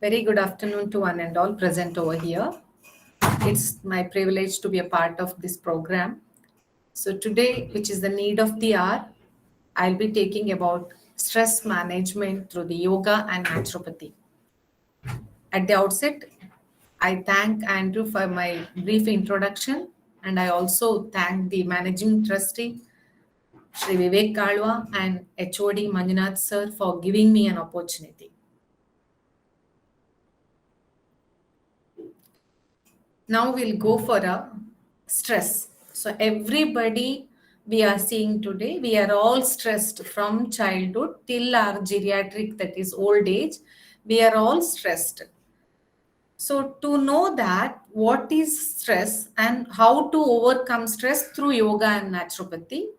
Very good afternoon to one and all present over here. It's my privilege to be a part of this program. So today, which is the need of the hour, I'll be taking about stress management through the yoga and naturopathy. At the outset, I thank Andrew for my brief introduction, and I also thank the managing trustee, Sri Vivek Kalwa, and HOD Manjunath sir for giving me an opportunity. Now we'll go for a stress. So everybody we are seeing today, we are all stressed from childhood till our geriatric, that is old age. We are all stressed. So to know that what is stress and how to overcome stress through yoga and naturopathy,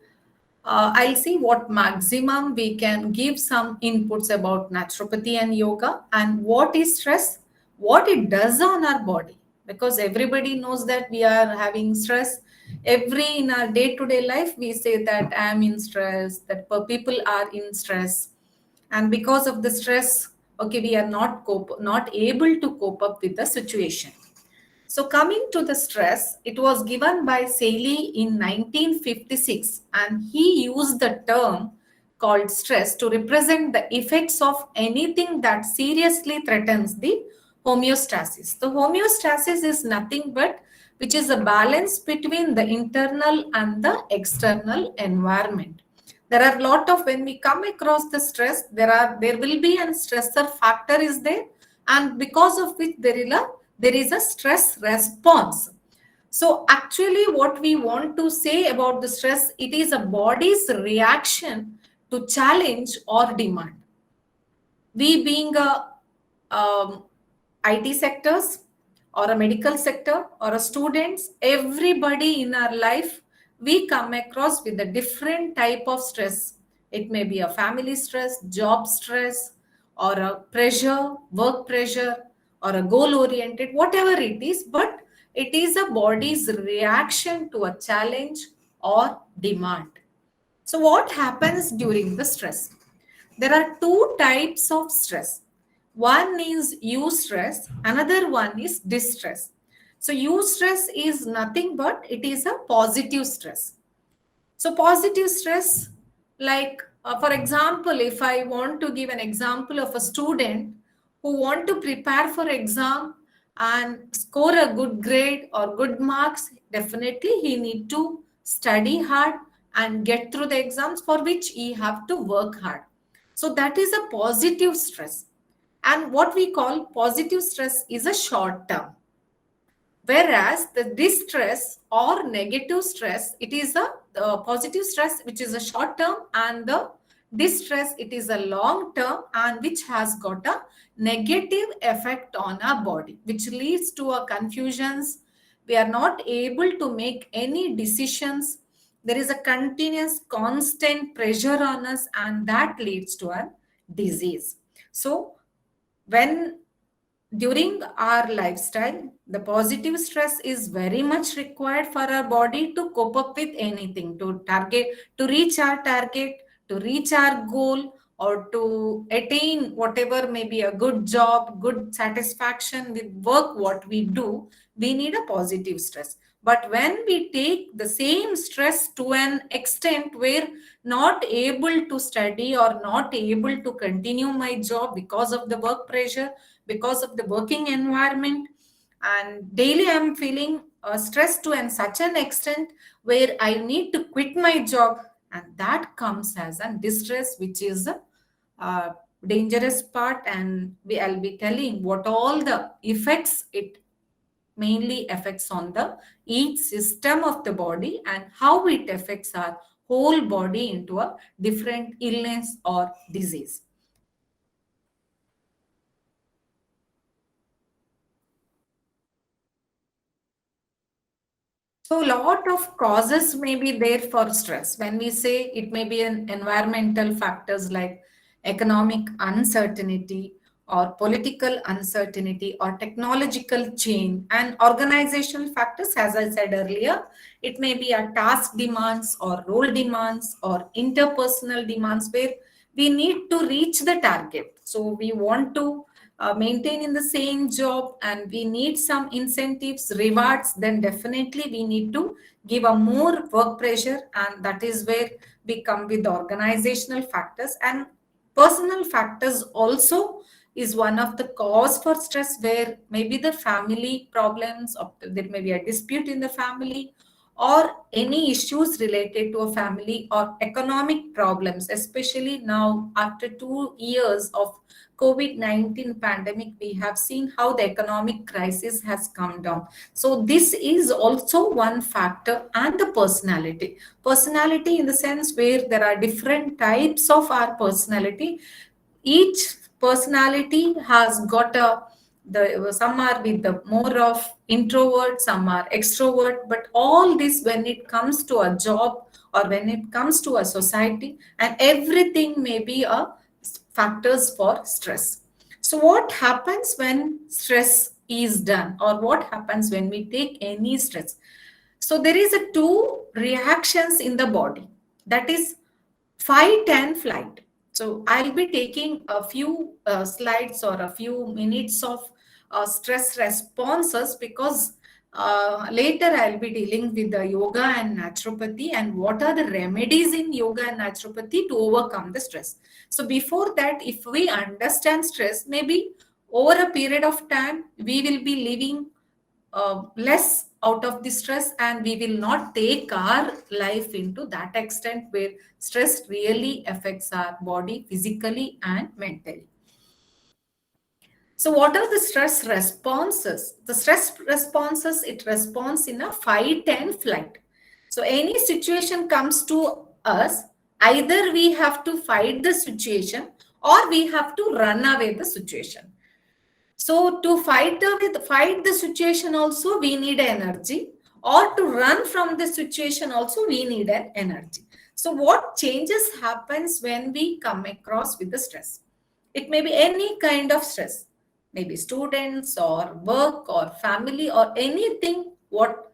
I'll see what maximum we can give some inputs about naturopathy and yoga and what is stress, what it does on our body. Because everybody knows that we are having stress. Every in our day-to-day life, we say that I am in stress, that people are in stress. And because of the stress, okay, we are not able to cope up with the situation. So coming to the stress, it was given by Saley in 1956, and he used the term called stress to represent the effects of anything that seriously threatens the homeostasis. The homeostasis is nothing but which is a balance between the internal and the external environment. There are a lot of, when we come across the stress, there will be a stressor factor is there, and because of which there is a stress response. So actually what we want to say about the stress, it is a body's reaction to challenge or demand. We being a IT sectors or a medical sector or a students, everybody in our life, we come across with a different type of stress. It may be a family stress, job stress, or a pressure, work pressure, or a goal oriented, whatever it is, but it is a body's reaction to a challenge or demand. So what happens during the stress? There are two types of stress. One is eustress, another one is distress. So eustress is nothing but it is a positive stress. So positive stress, like for example, if I want to give an example of a student who want to prepare for exam and score a good grade or good marks, definitely he need to study hard and get through the exams, for which he have to work hard. So that is a positive stress. And what we call positive stress is a short term. Whereas the distress or negative stress, it is a positive stress, which is a short term, and the distress, it is a long term and which has got a negative effect on our body, which leads to a confusions. We are not able to make any decisions. There is a continuous, constant pressure on us, and that leads to a disease. So when during our lifestyle, the positive stress is very much required for our body to cope up with anything, to reach our target, to reach our goal, or to attain whatever may be a good job, good satisfaction with work, what we do, we need a positive stress. But when we take the same stress to an extent where not able to study or not able to continue my job because of the work pressure, because of the working environment, and daily I'm feeling stressed to an such an extent where I need to quit my job, and that comes as a distress, which is a dangerous part. And I'll be telling what all the effects it mainly affects on the each system of the body and how it affects our whole body into a different illness or disease. So a lot of causes may be there for stress. When we say it may be an environmental factors like economic uncertainty or political uncertainty or technological change, and organizational factors, as I said earlier, it may be a task demands or role demands or interpersonal demands where we need to reach the target. So we want to maintain in the same job and we need some incentives, rewards, then definitely we need to give a more work pressure, and that is where we come with organizational factors. And personal factors also is one of the cause for stress, where maybe the family problems, or there may be a dispute in the family, or any issues related to a family, or economic problems, especially now after 2 years of COVID-19 pandemic, we have seen how the economic crisis has come down. So this is also one factor. And the personality. Personality in the sense where there are different types of our personality. Each personality has got a, the some are with the more of introvert, some are extrovert, but all this when it comes to a job or when it comes to a society, and everything may be a factors for stress. So what happens when stress is done, or what happens when we take any stress? So there is a two reactions in the body, that is fight and flight. So I'll be taking a few slides or a few minutes of stress responses, because later I'll be dealing with the yoga and naturopathy and what are the remedies in yoga and naturopathy to overcome the stress. So before that, if we understand stress, maybe over a period of time, we will be living less out of the stress, and we will not take our life into that extent where stress really affects our body physically and mentally. So what are the stress responses? The stress responses, it responds in a fight and flight. So any situation comes to us, either we have to fight the situation or we have to run away the situation. So to fight the situation also we need energy, or to run from the situation also we need an energy. So what changes happens when we come across with the stress? It may be any kind of stress, maybe students or work or family or anything, what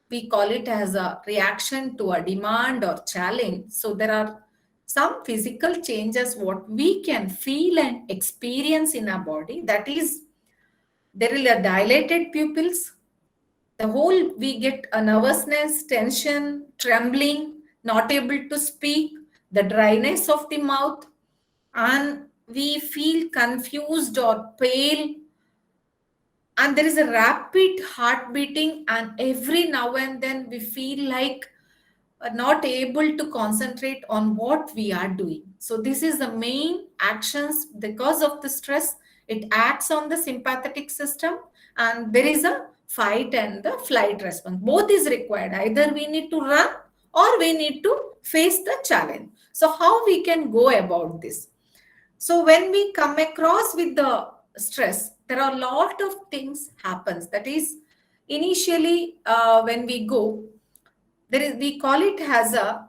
we call it as a reaction to a demand or challenge. So there are some physical changes what we can feel and experience in our body. That is, there will be dilated pupils. The whole we get a nervousness, tension, trembling, not able to speak, the dryness of the mouth, and we feel confused or pale, and there is a rapid heart beating, and every now and then we feel like not able to concentrate on what we are doing. So this is the main actions because of the stress. It acts on the sympathetic system, and there is a fight and the flight response. Both is required. Either we need to run or we need to face the challenge. So how we can go about this? So when we come across with the stress, there are a lot of things happens. That is, initially when we go, there is, we call it as a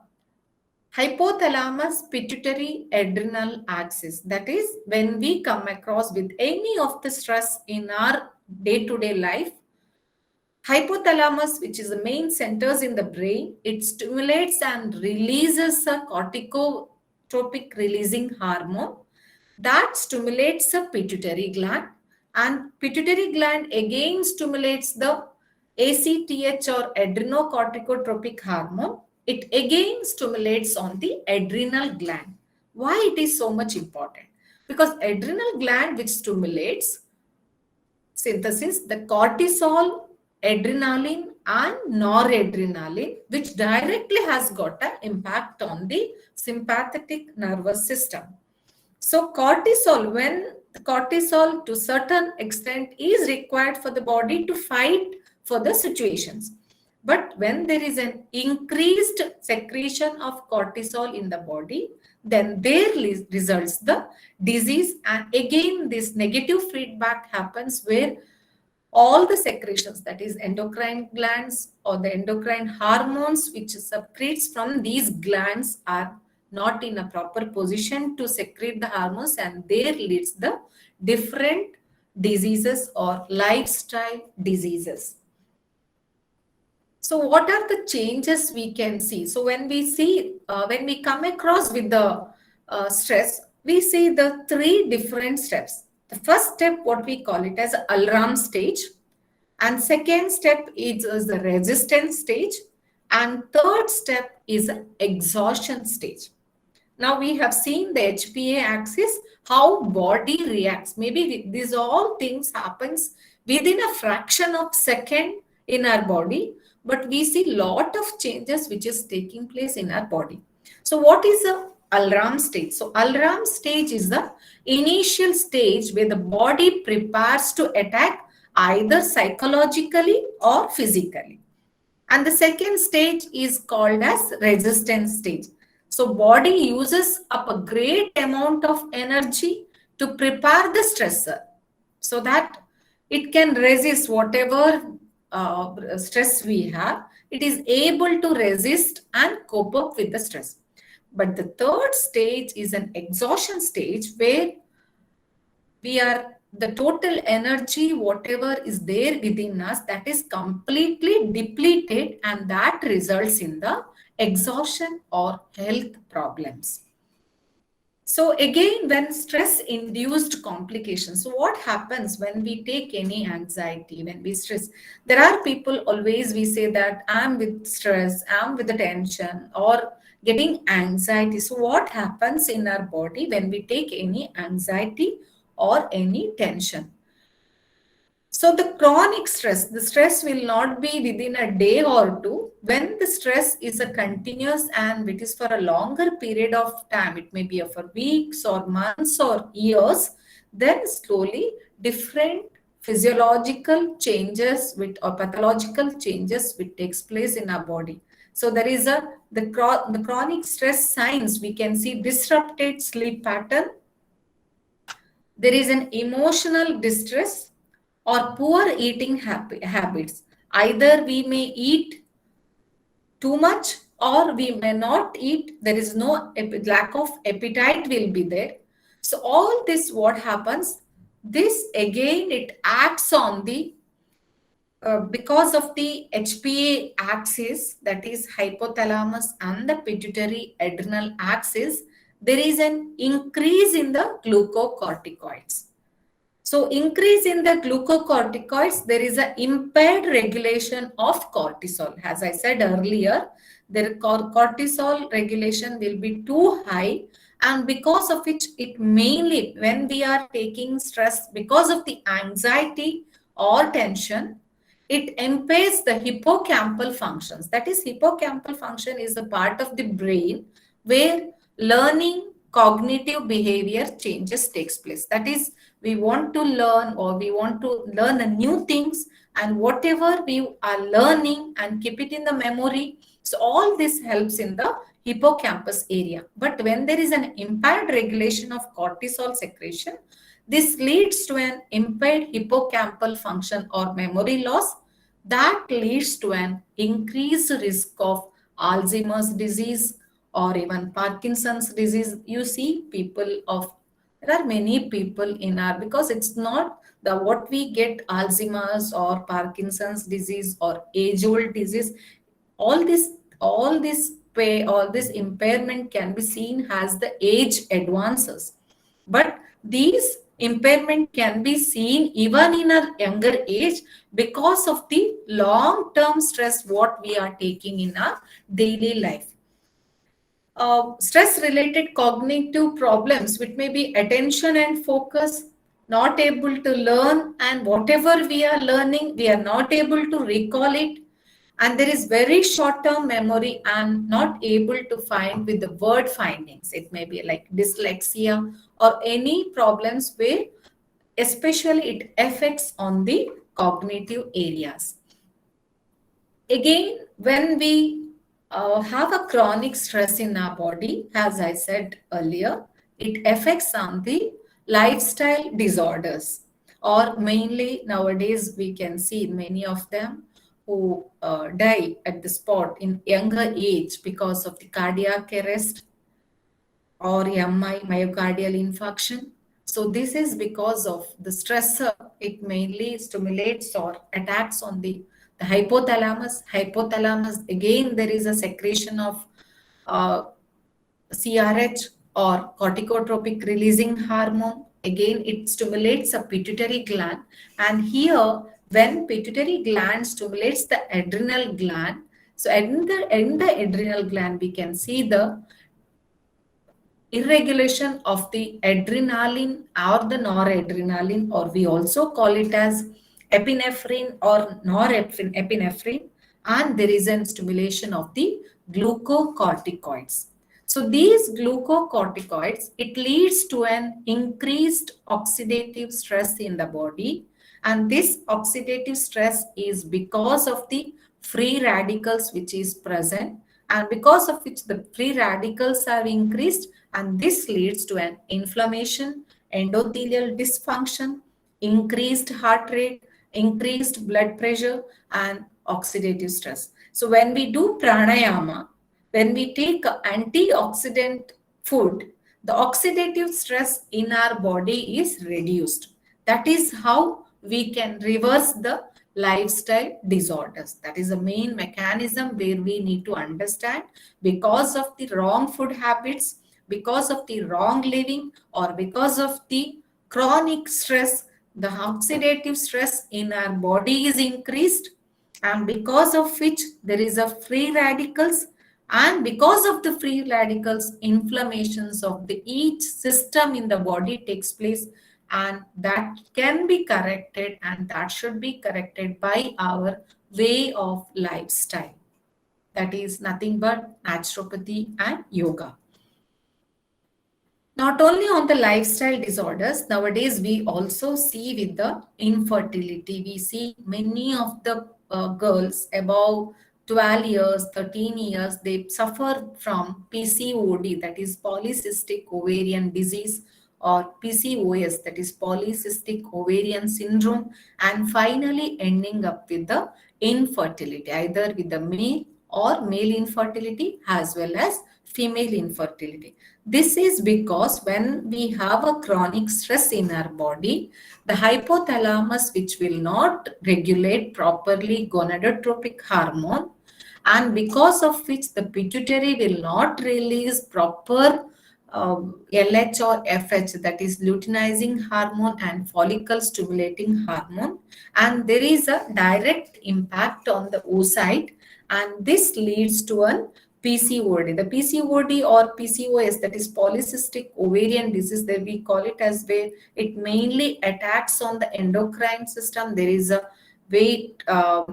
hypothalamus pituitary adrenal axis. That is, when we come across with any of the stress in our day-to-day life, hypothalamus, which is the main centers in the brain, it stimulates and releases a corticotropic releasing hormone that stimulates the pituitary gland, and pituitary gland again stimulates the ACTH or adrenocorticotropic hormone. It again stimulates on the adrenal gland. Why it is so much important? Because adrenal gland, which stimulates synthesis, the cortisol, adrenaline, and noradrenaline, which directly has got an impact on the sympathetic nervous system. So cortisol, when the cortisol to certain extent is required for the body to fight for the situations. But when there is an increased secretion of cortisol in the body, then there results the disease. And again, this negative feedback happens where all the secretions, that is endocrine glands or the endocrine hormones which secretes from these glands, are not in a proper position to secrete the hormones, and there leads the different diseases or lifestyle diseases. So what are the changes we can see? So when we see, when we come across with the stress, we see the three different steps. The first step, what we call it as alarm stage, and second step is the resistance stage, and third step is exhaustion stage. Now we have seen the HPA axis, how body reacts. Maybe these all things happens within a fraction of second in our body, but we see lot of changes which is taking place in our body. So what is the alarm stage? So alarm stage is the initial stage where the body prepares to attack either psychologically or physically. And the second stage is called as resistance stage. So body uses up a great amount of energy to prepare the stressor so that it can resist whatever stress we have. It is able to resist and cope up with the stress. But the third stage is an exhaustion stage where we are the total energy whatever is there within us, that is completely depleted, and that results in the exhaustion or health problems. So again, when stress induced complications, so what happens when we take any anxiety, when we stress? There are people always we say that I'm with stress, I'm with the tension or getting anxiety. So what happens in our body when we take any anxiety or any tension? So the chronic stress, the stress will not be within a day or two. When the stress is a continuous and it is for a longer period of time, it may be for weeks or months or years, then slowly different physiological changes with or pathological changes which takes place in our body. So there is the chronic stress signs. We can see disrupted sleep pattern. There is an emotional distress or poor eating habits. Either we may eat too much or we may not eat. There is no lack of appetite will be there. So all this what happens? This again it acts on the because of the HPA axis, that is hypothalamus and the pituitary adrenal axis, there is an increase in the glucocorticoids. So increase in the glucocorticoids, there is an impaired regulation of cortisol. As I said earlier, the cortisol regulation will be too high, and because of which it mainly when we are taking stress because of the anxiety or tension, it impairs the hippocampal functions. That is, hippocampal function is a part of the brain where learning cognitive behavior changes takes place. That is, we want to learn or we want to learn the new things, and whatever we are learning and keep it in the memory. So all this helps in the hippocampus area. But when there is an impaired regulation of cortisol secretion, this leads to an impaired hippocampal function or memory loss that leads to an increased risk of Alzheimer's disease or even Parkinson's disease. You see people of, there are many people in our, because it's not the what we get Alzheimer's or Parkinson's disease or age-old disease. All this, all this impairment can be seen as the age advances. But these impairment can be seen even in a younger age because of the long-term stress what we are taking in our daily life. Stress-related cognitive problems, which may be attention and focus, not able to learn, and whatever we are learning, we are not able to recall it, and there is very short-term memory and not able to find with the word findings. It may be like dyslexia or any problems where especially it affects on the cognitive areas. Again, when we have a chronic stress in our body, as I said earlier, it affects on the lifestyle disorders, or mainly nowadays we can see many of them who die at the spot in younger age because of the cardiac arrest or MI, myocardial infarction. So this is because of the stressor. It mainly stimulates or attacks on the hypothalamus. Hypothalamus, again, there is a secretion of CRH or corticotropic releasing hormone. again it stimulates a pituitary gland, and here when pituitary gland stimulates the adrenal gland, so in the adrenal gland we can see the irregulation of the adrenaline or the noradrenaline, or we also call it as epinephrine or norepinephrine, and there is a stimulation of the glucocorticoids. So these glucocorticoids, it leads to an increased oxidative stress in the body, and this oxidative stress is because of the free radicals which is present, and because of which the free radicals are increased, and this leads to an inflammation, endothelial dysfunction, increased heart rate, increased blood pressure, and oxidative stress. So when we do pranayama, when we take antioxidant food, the oxidative stress in our body is reduced. That is how we can reverse the lifestyle disorders. That is the main mechanism where we need to understand, because of the wrong food habits, because of the wrong living, or because of the chronic stress, the oxidative stress in our body is increased, and because of which there is a free radicals, and because of the free radicals inflammations of the each system in the body takes place, and that can be corrected, and that should be corrected by our way of lifestyle, that is nothing but naturopathy and yoga. Not only on the lifestyle disorders, nowadays we also see with the infertility. We see many of the girls above 12 years, 13 years, they suffer from PCOD, that is polycystic ovarian disease, or PCOS, that is polycystic ovarian syndrome, and finally ending up with the infertility, either with the male or male infertility as well as female infertility. This is because when we have a chronic stress in our body, the hypothalamus, which will not regulate properly gonadotropic hormone, and because of which the pituitary will not release proper LH or FH, that is luteinizing hormone and follicle stimulating hormone, and there is a direct impact on the oocyte, and this leads to an PCOD. The PCOD or PCOS, that is polycystic ovarian disease, that we call it as, where it mainly attacks on the endocrine system. There is a weight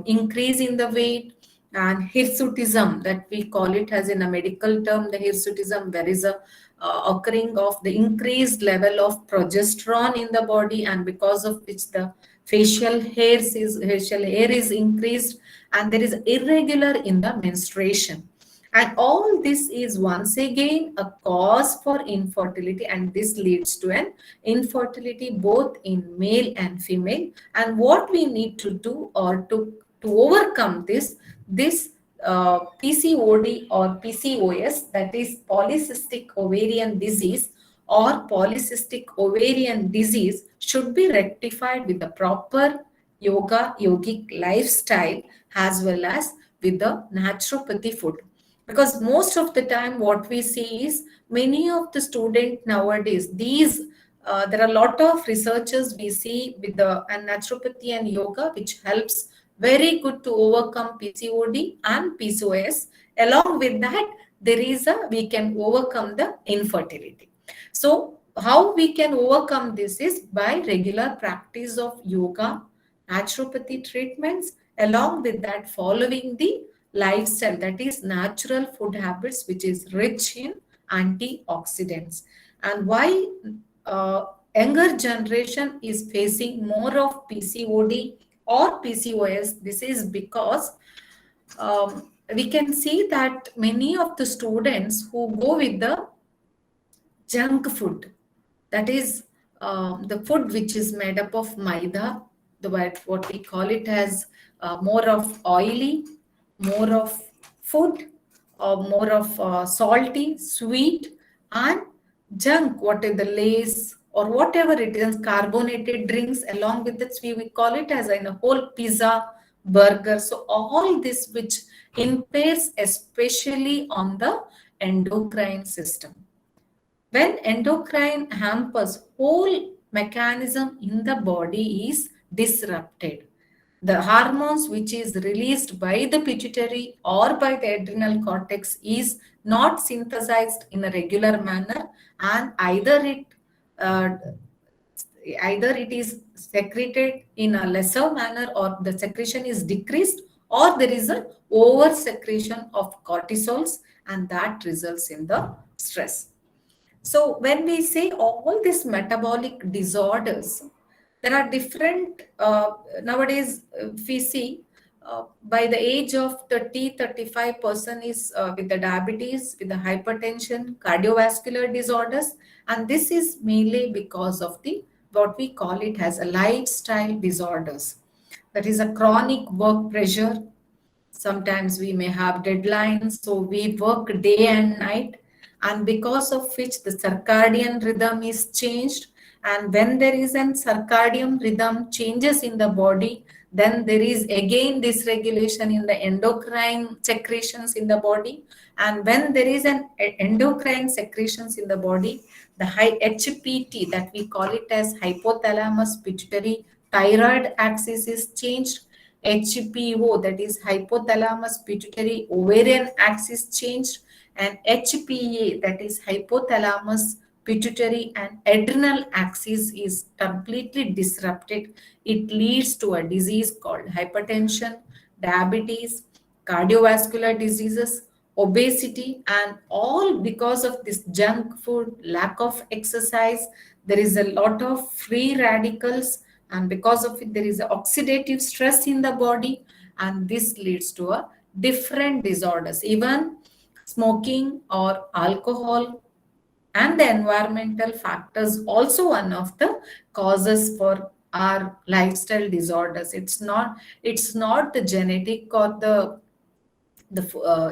increase in the weight, and hirsutism, that we call it as in a medical term, the hirsutism, there is a occurring of the increased level of progesterone in the body, and because of which the facial hair is increased, and there is irregular in the menstruation, and all this is once again a cause for infertility, and this leads to an infertility both in male and female. And what we need to do, or to overcome this PCOD or PCOS, that is polycystic ovarian disease or polycystic ovarian disease, should be rectified with the proper yogic lifestyle, as well as with the naturopathy food. Because most of the time what we see is, many of the students nowadays, these there are a lot of researchers we see with the and naturopathy and yoga, which helps very good to overcome PCOD and PCOS. Along with that, there is a we can overcome the infertility. So how we can overcome this is by regular practice of yoga, naturopathy treatments, along with that following the lifestyle, that is natural food habits, which is rich in antioxidants. And why younger generation is facing more of PCOD or PCOS, this is because we can see that many of the students who go with the junk food, that is the food which is made up of maida, the what we call it as more of oily, more of food, or more of salty, sweet, and junk, what is the lace or whatever it is, carbonated drinks, along with it, we call it as in a whole pizza, burger. So all this which impairs especially on the endocrine system. When endocrine hampers, whole mechanism in the body is disrupted. The hormones which is released by the pituitary or by the adrenal cortex is not synthesized in a regular manner, and uh, either it is secreted in a lesser manner, or the secretion is decreased, or there is a over secretion of cortisols, and that results in the stress. So when we say all these metabolic disorders, there are different, nowadays, if we see, by the age of 30, 35% is with the diabetes, with the hypertension, cardiovascular disorders, and this is mainly because of the what we call it as a lifestyle disorders. That is a chronic work pressure. Sometimes we may have deadlines, so we work day and night, and because of which the circadian rhythm is changed. And when there is an circadian rhythm changes in the body, then there is again dysregulation in the endocrine secretions in the body. And when there is an endocrine secretions in the body, the high HPT, that we call it as hypothalamus pituitary thyroid axis, is changed. HPO, that is hypothalamus pituitary ovarian axis, changed, and HPA, that is hypothalamus pituitary and adrenal axis, is completely disrupted. It leads to a disease called hypertension, diabetes, cardiovascular diseases, obesity, and all because of this junk food, lack of exercise. There is a lot of free radicals, and because of it there is a oxidative stress in the body, and this leads to a different disorders. Even smoking or alcohol and the environmental factors also one of the causes for our lifestyle disorders. It's not the genetic or the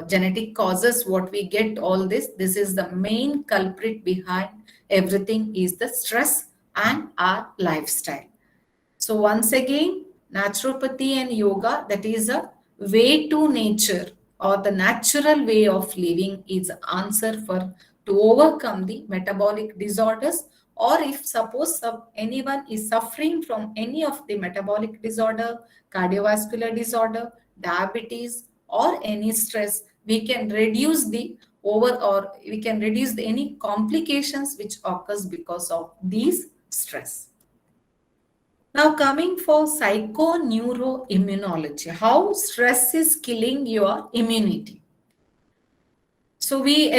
genetic causes what we get all this is the main culprit behind everything is the stress and our lifestyle. So once again, naturopathy and yoga, that is a way to nature or the natural way of living, is the answer for to overcome the metabolic disorders. Or if suppose anyone is suffering from any of the metabolic disorder, cardiovascular disorder, diabetes, or any stress, we can reduce the over or we can reduce any complications which occurs because of these stress. Now, coming for psychoneuroimmunology, how stress is killing your immunity. So we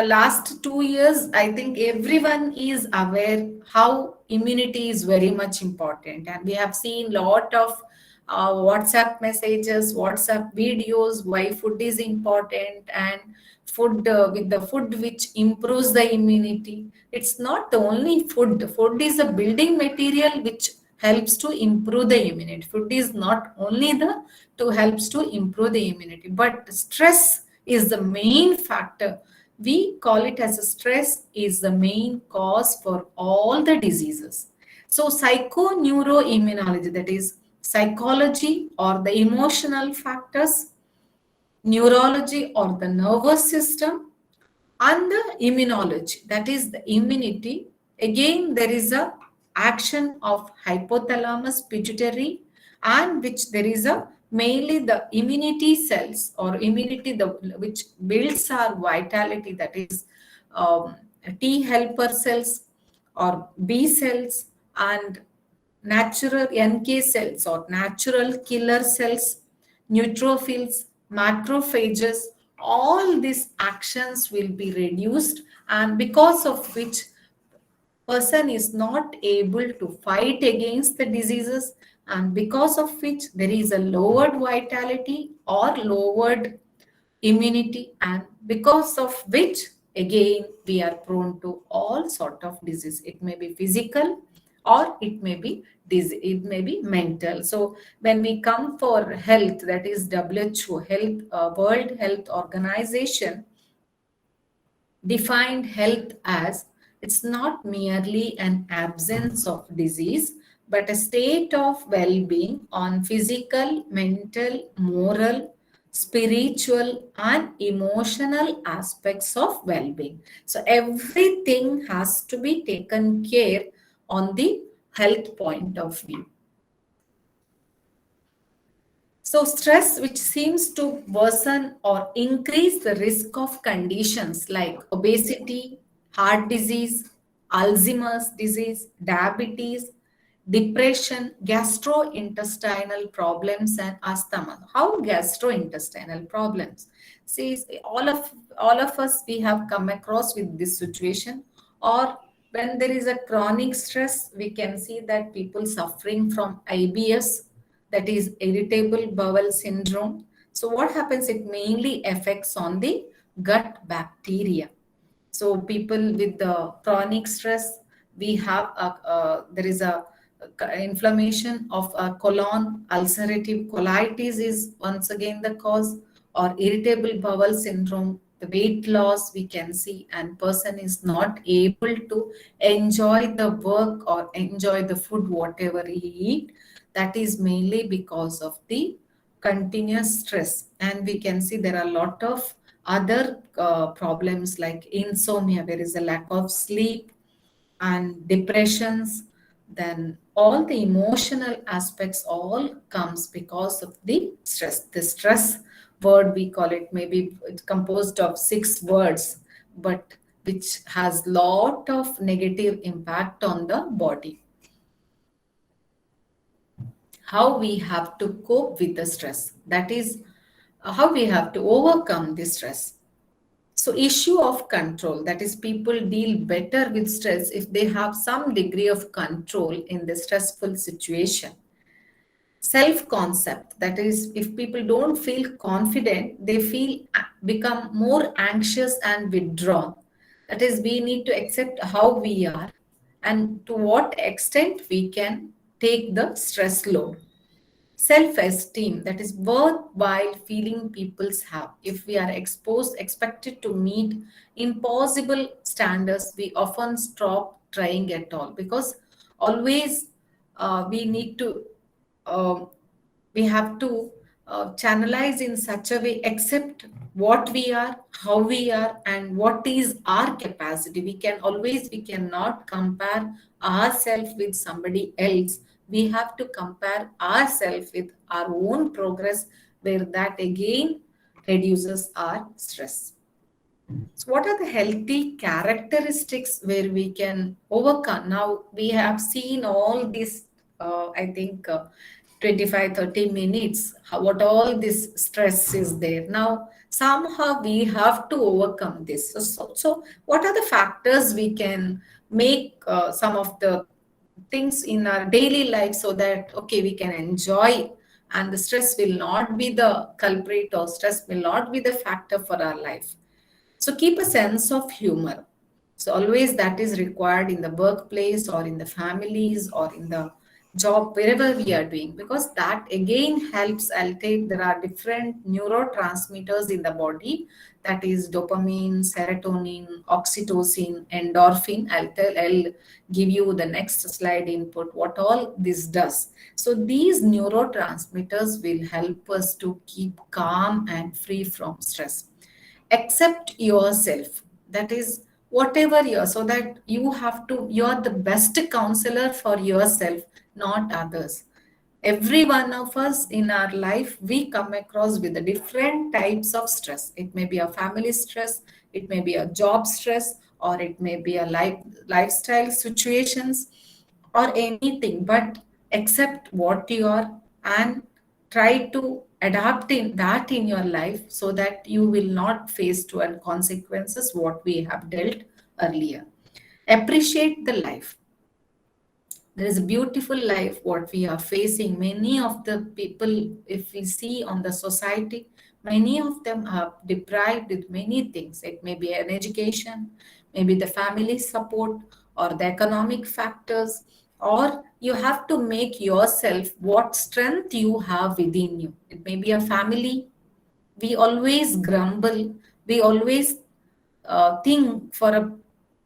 last 2 years, I think everyone is aware how immunity is very much important, and we have seen lot of WhatsApp messages, WhatsApp videos, why food is important, and food with the food which improves the immunity. It's not only food. Food is a building material which helps to improve the immunity. Food is not only the to helps to improve the immunity, but stress is the main factor. We call it as a stress is the main cause for all the diseases. So psychoneuroimmunology, that is psychology or the emotional factors, neurology or the nervous system, and the immunology, that is the immunity. Again, there is a action of hypothalamus pituitary, and which there is a mainly the immunity cells or immunity the which builds our vitality, that is um, T helper cells or B cells, and natural NK cells or natural killer cells, neutrophils, macrophages. All these actions will be reduced, and because of which person is not able to fight against the diseases, and because of which there is a lowered vitality or lowered immunity, and because of which again we are prone to all sort of disease. It may be physical or it may be it may be mental. So when we come for health, that is WHO, health World Health Organization defined health as it's not merely an absence of disease, but a state of well being on physical, mental, moral, spiritual, and emotional aspects of well being. So, everything has to be taken care on the health point of view. So, stress which seems to worsen or increase the risk of conditions like obesity, heart disease, Alzheimer's disease, diabetes, depression, gastrointestinal problems, and asthma. How gastrointestinal problems? See, all of us we have come across with this situation, or when there is a chronic stress, we can see that people suffering from IBS, that is irritable bowel syndrome. So what happens, it mainly affects on the gut bacteria. So people with the chronic stress, we have there is a inflammation of a colon, ulcerative colitis is once again the cause, or irritable bowel syndrome, the weight loss we can see, and person is not able to enjoy the work or enjoy the food whatever he eat. That is mainly because of the continuous stress. And we can see there are a lot of other problems like insomnia, there is a lack of sleep, and depressions, then all the emotional aspects all comes because of the stress. The stress word we call it, maybe it's composed of 6 words, but which has lot of negative impact on the body. How we have to cope with the stress, that is how we have to overcome the stress. So issue of control, that is people deal better with stress if they have some degree of control in the stressful situation. Self concept, that is if people don't feel confident, they feel become more anxious and withdrawn. That is we need to accept how we are and to what extent we can take the stress load. Self-esteem, that is worthwhile feeling people's have. If we are expected to meet impossible standards, we often stop trying at all, because always we need to uh, we have to channelize in such a way, accept what we are, how we are, and what is our capacity. We cannot compare ourselves with somebody else. We have to compare ourselves with our own progress, where that again reduces our stress. So, what are the healthy characteristics where we can overcome? Now, we have seen all this, I think, 25, 30 minutes, what all this stress is there. Now, somehow we have to overcome this. So what are the factors we can make some of the things in our daily life so that, okay, we can enjoy and the stress will not be the culprit, or stress will not be the factor for our life. So keep a sense of humor. So always that is required in the workplace or in the families or in the job, wherever we are doing, because that again helps. I'll take, there are different neurotransmitters in the body, that is dopamine, serotonin, oxytocin, endorphin. I'll give you the next slide input what all this does. So these neurotransmitters will help us to keep calm and free from stress. Accept yourself, that is whatever you're, so that you have to, you're the best counselor for yourself, not others. Every one of us in our life, we come across with the different types of stress. It may be a family stress, it may be a job stress, or it may be a lifestyle situations, or anything. But accept what you are and try to adapt in that in your life, so that you will not face to and consequences what we have dealt earlier. Appreciate the life. There is a beautiful life what we are facing. Many of the people, if we see on the society, many of them are deprived with many things. It may be an education, maybe the family support, or the economic factors, or you have to make yourself what strength you have within you. It may be a family. We always grumble, we always think for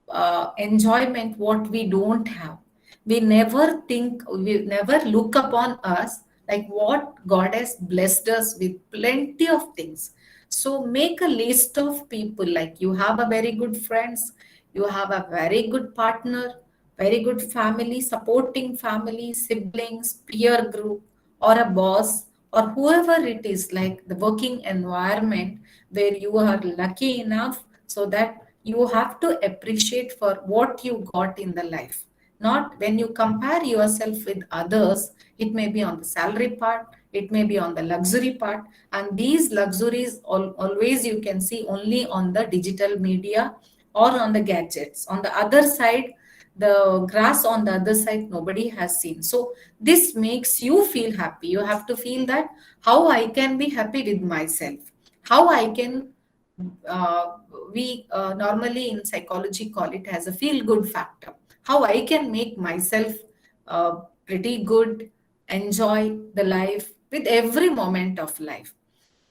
a enjoyment what we don't have. We never think, we never look upon us like what God has blessed us with plenty of things. So make a list of people, like you have a very good friends, you have a very good partner, very good family, supporting family, siblings, peer group, or a boss, or whoever it is, like the working environment where you are lucky enough so that you have to appreciate for what you got in the life. Not when you compare yourself with others, it may be on the salary part, it may be on the luxury part, and these luxuries always you can see only on the digital media or on the gadgets. On the other side, the grass on the other side, nobody has seen. So this makes you feel happy. You have to feel that how I can be happy with myself, how I can. Uh, we normally in psychology call it as a feel good factor. How I can make myself pretty good, enjoy the life with every moment of life.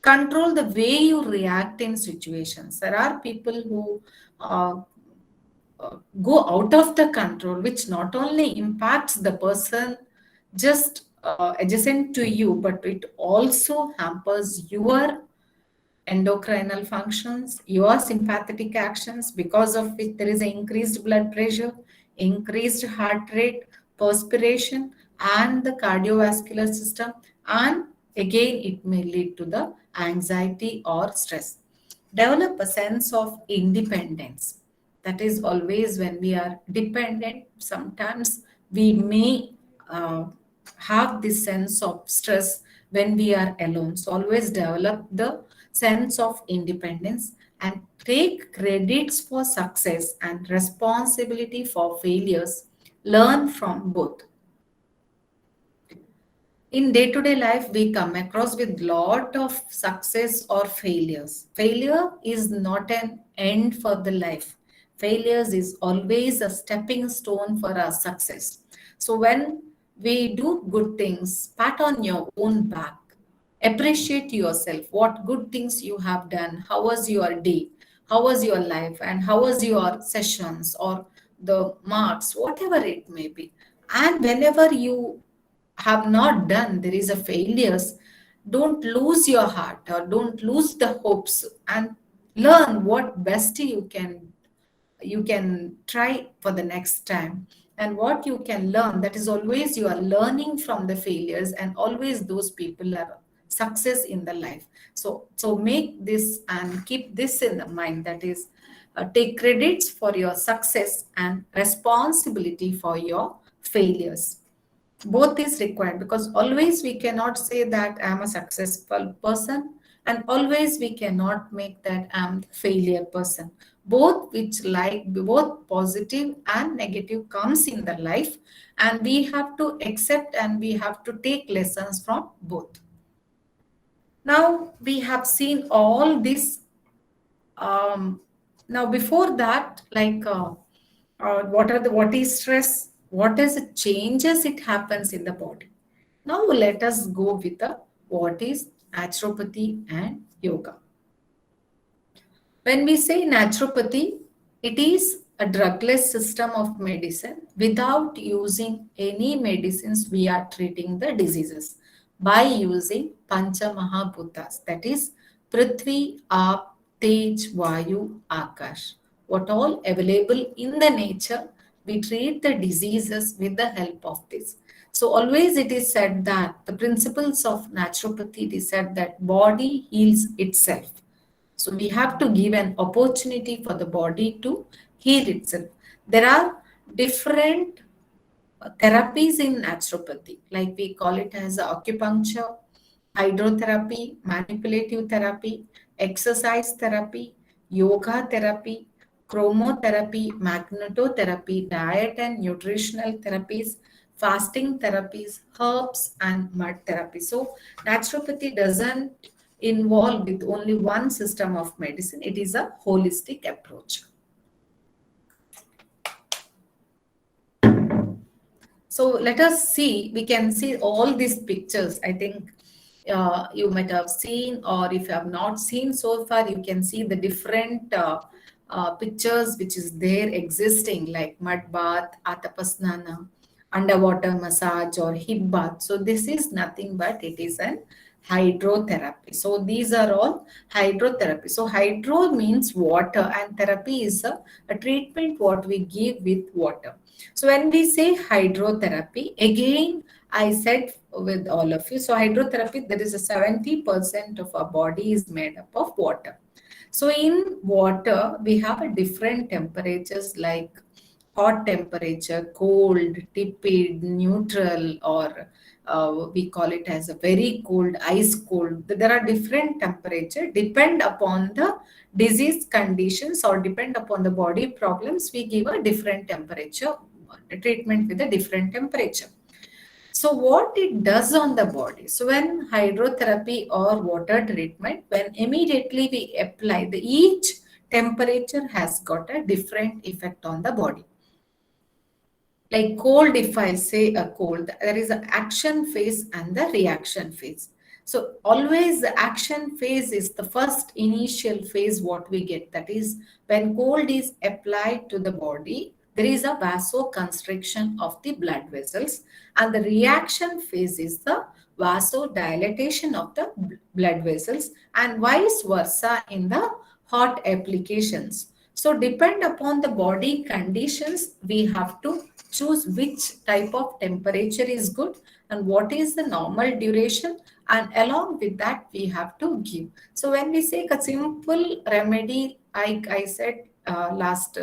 Control the way you react in situations. There are people who uh, go out of the control, which not only impacts the person just adjacent to you, but it also hampers your endocrinal functions, your sympathetic actions, because of which there is an increased blood pressure, increased heart rate, perspiration, and the cardiovascular system. And again, it may lead to the anxiety or stress. Develop a sense of independence. That is always when we are dependent, sometimes we may uh, have this sense of stress when we are alone. So always develop the sense of independence and take credits for success and responsibility for failures. Learn from both. In day-to-day life, we come across with lot of success or failures. Failure is not an end for the life. Failures is always a stepping stone for our success. So when we do good things, pat on your own back, appreciate yourself, what good things you have done, how was your day, how was your life, and how was your sessions or the marks, whatever it may be. And whenever you have not done, there is a failures, don't lose your heart or don't lose the hopes, and learn what best you can try for the next time. And what you can learn, that is always you are learning from the failures, and always those people are success in the life. So make this and keep this in the mind, that is take credits for your success and responsibility for your failures. Both is required, because always we cannot say that I'm a successful person, and always we cannot make that I'm failure person. Both, which like both positive and negative comes in the life, and we have to accept and we have to take lessons from both. Now we have seen all this. Now before that, like what is stress, what is the changes it happens in the body. Now let us go with the what is naturopathy and yoga. When we say naturopathy, it is a drugless system of medicine. Without using any medicines, we are treating the diseases by using Pancha Mahabhutas, that is Prithvi, Aap, Tej, Vayu, Akash. What all available in the nature, we treat the diseases with the help of this. So always it is said that the principles of naturopathy, it is said that body heals itself. So we have to give an opportunity for the body to heal itself. There are different therapies in naturopathy, like we call it as acupuncture, hydrotherapy, manipulative therapy, exercise therapy, yoga therapy, chromotherapy, magnetotherapy, diet and nutritional therapies, fasting therapies, herbs, and mud therapy. So naturopathy doesn't involve with only one system of medicine. It is a holistic approach. So let us see, we can see all these pictures. I think you might have seen, or if you have not seen so far, you can see the different pictures which is there existing, like mud bath, atapasnana, underwater massage, or hip bath. So this is nothing but it is an hydrotherapy. So these are all hydrotherapy. So hydro means water, and therapy is a treatment what we give with water. So when we say hydrotherapy, again I said with all of you, so hydrotherapy, there is a 70% of our body is made up of water. So in water, we have a different temperatures like hot temperature, cold, tepid, neutral, or we call it as a very cold, ice cold. There are different temperature depend upon the disease conditions or depend upon the body problems. We give a different temperature treatment with a different temperature. So what it does on the body? So when hydrotherapy or water treatment, when immediately we apply, the each temperature has got a different effect on the body. Like cold, if I say a cold, there is an action phase and the reaction phase. So always the action phase is the first initial phase what we get. That is when cold is applied to the body, there is a vasoconstriction of the blood vessels, and the reaction phase is the vasodilatation of the blood vessels, and vice versa in the hot applications. So depend upon the body conditions, we have to choose which type of temperature is good and what is the normal duration, and along with that we have to give. So when we say a simple remedy, I said last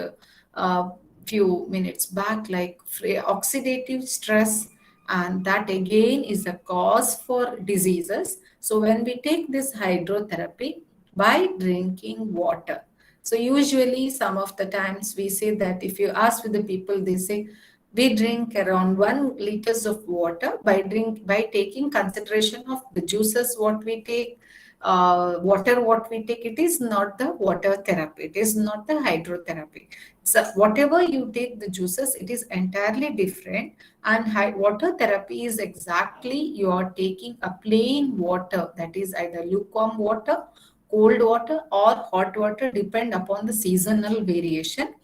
few minutes back, like oxidative stress, and that again is a cause for diseases. So when we take this hydrotherapy by drinking water, so usually some of the times we say that if you ask with the people, they say we drink around 1 liters of water by taking consideration of the juices what we take, water what we take. It is not the water therapy. It is not the hydrotherapy. So whatever you take the juices, it is entirely different. And water therapy is exactly you are taking a plain water, that is either lukewarm water, cold water, or hot water, depend upon the seasonal variation.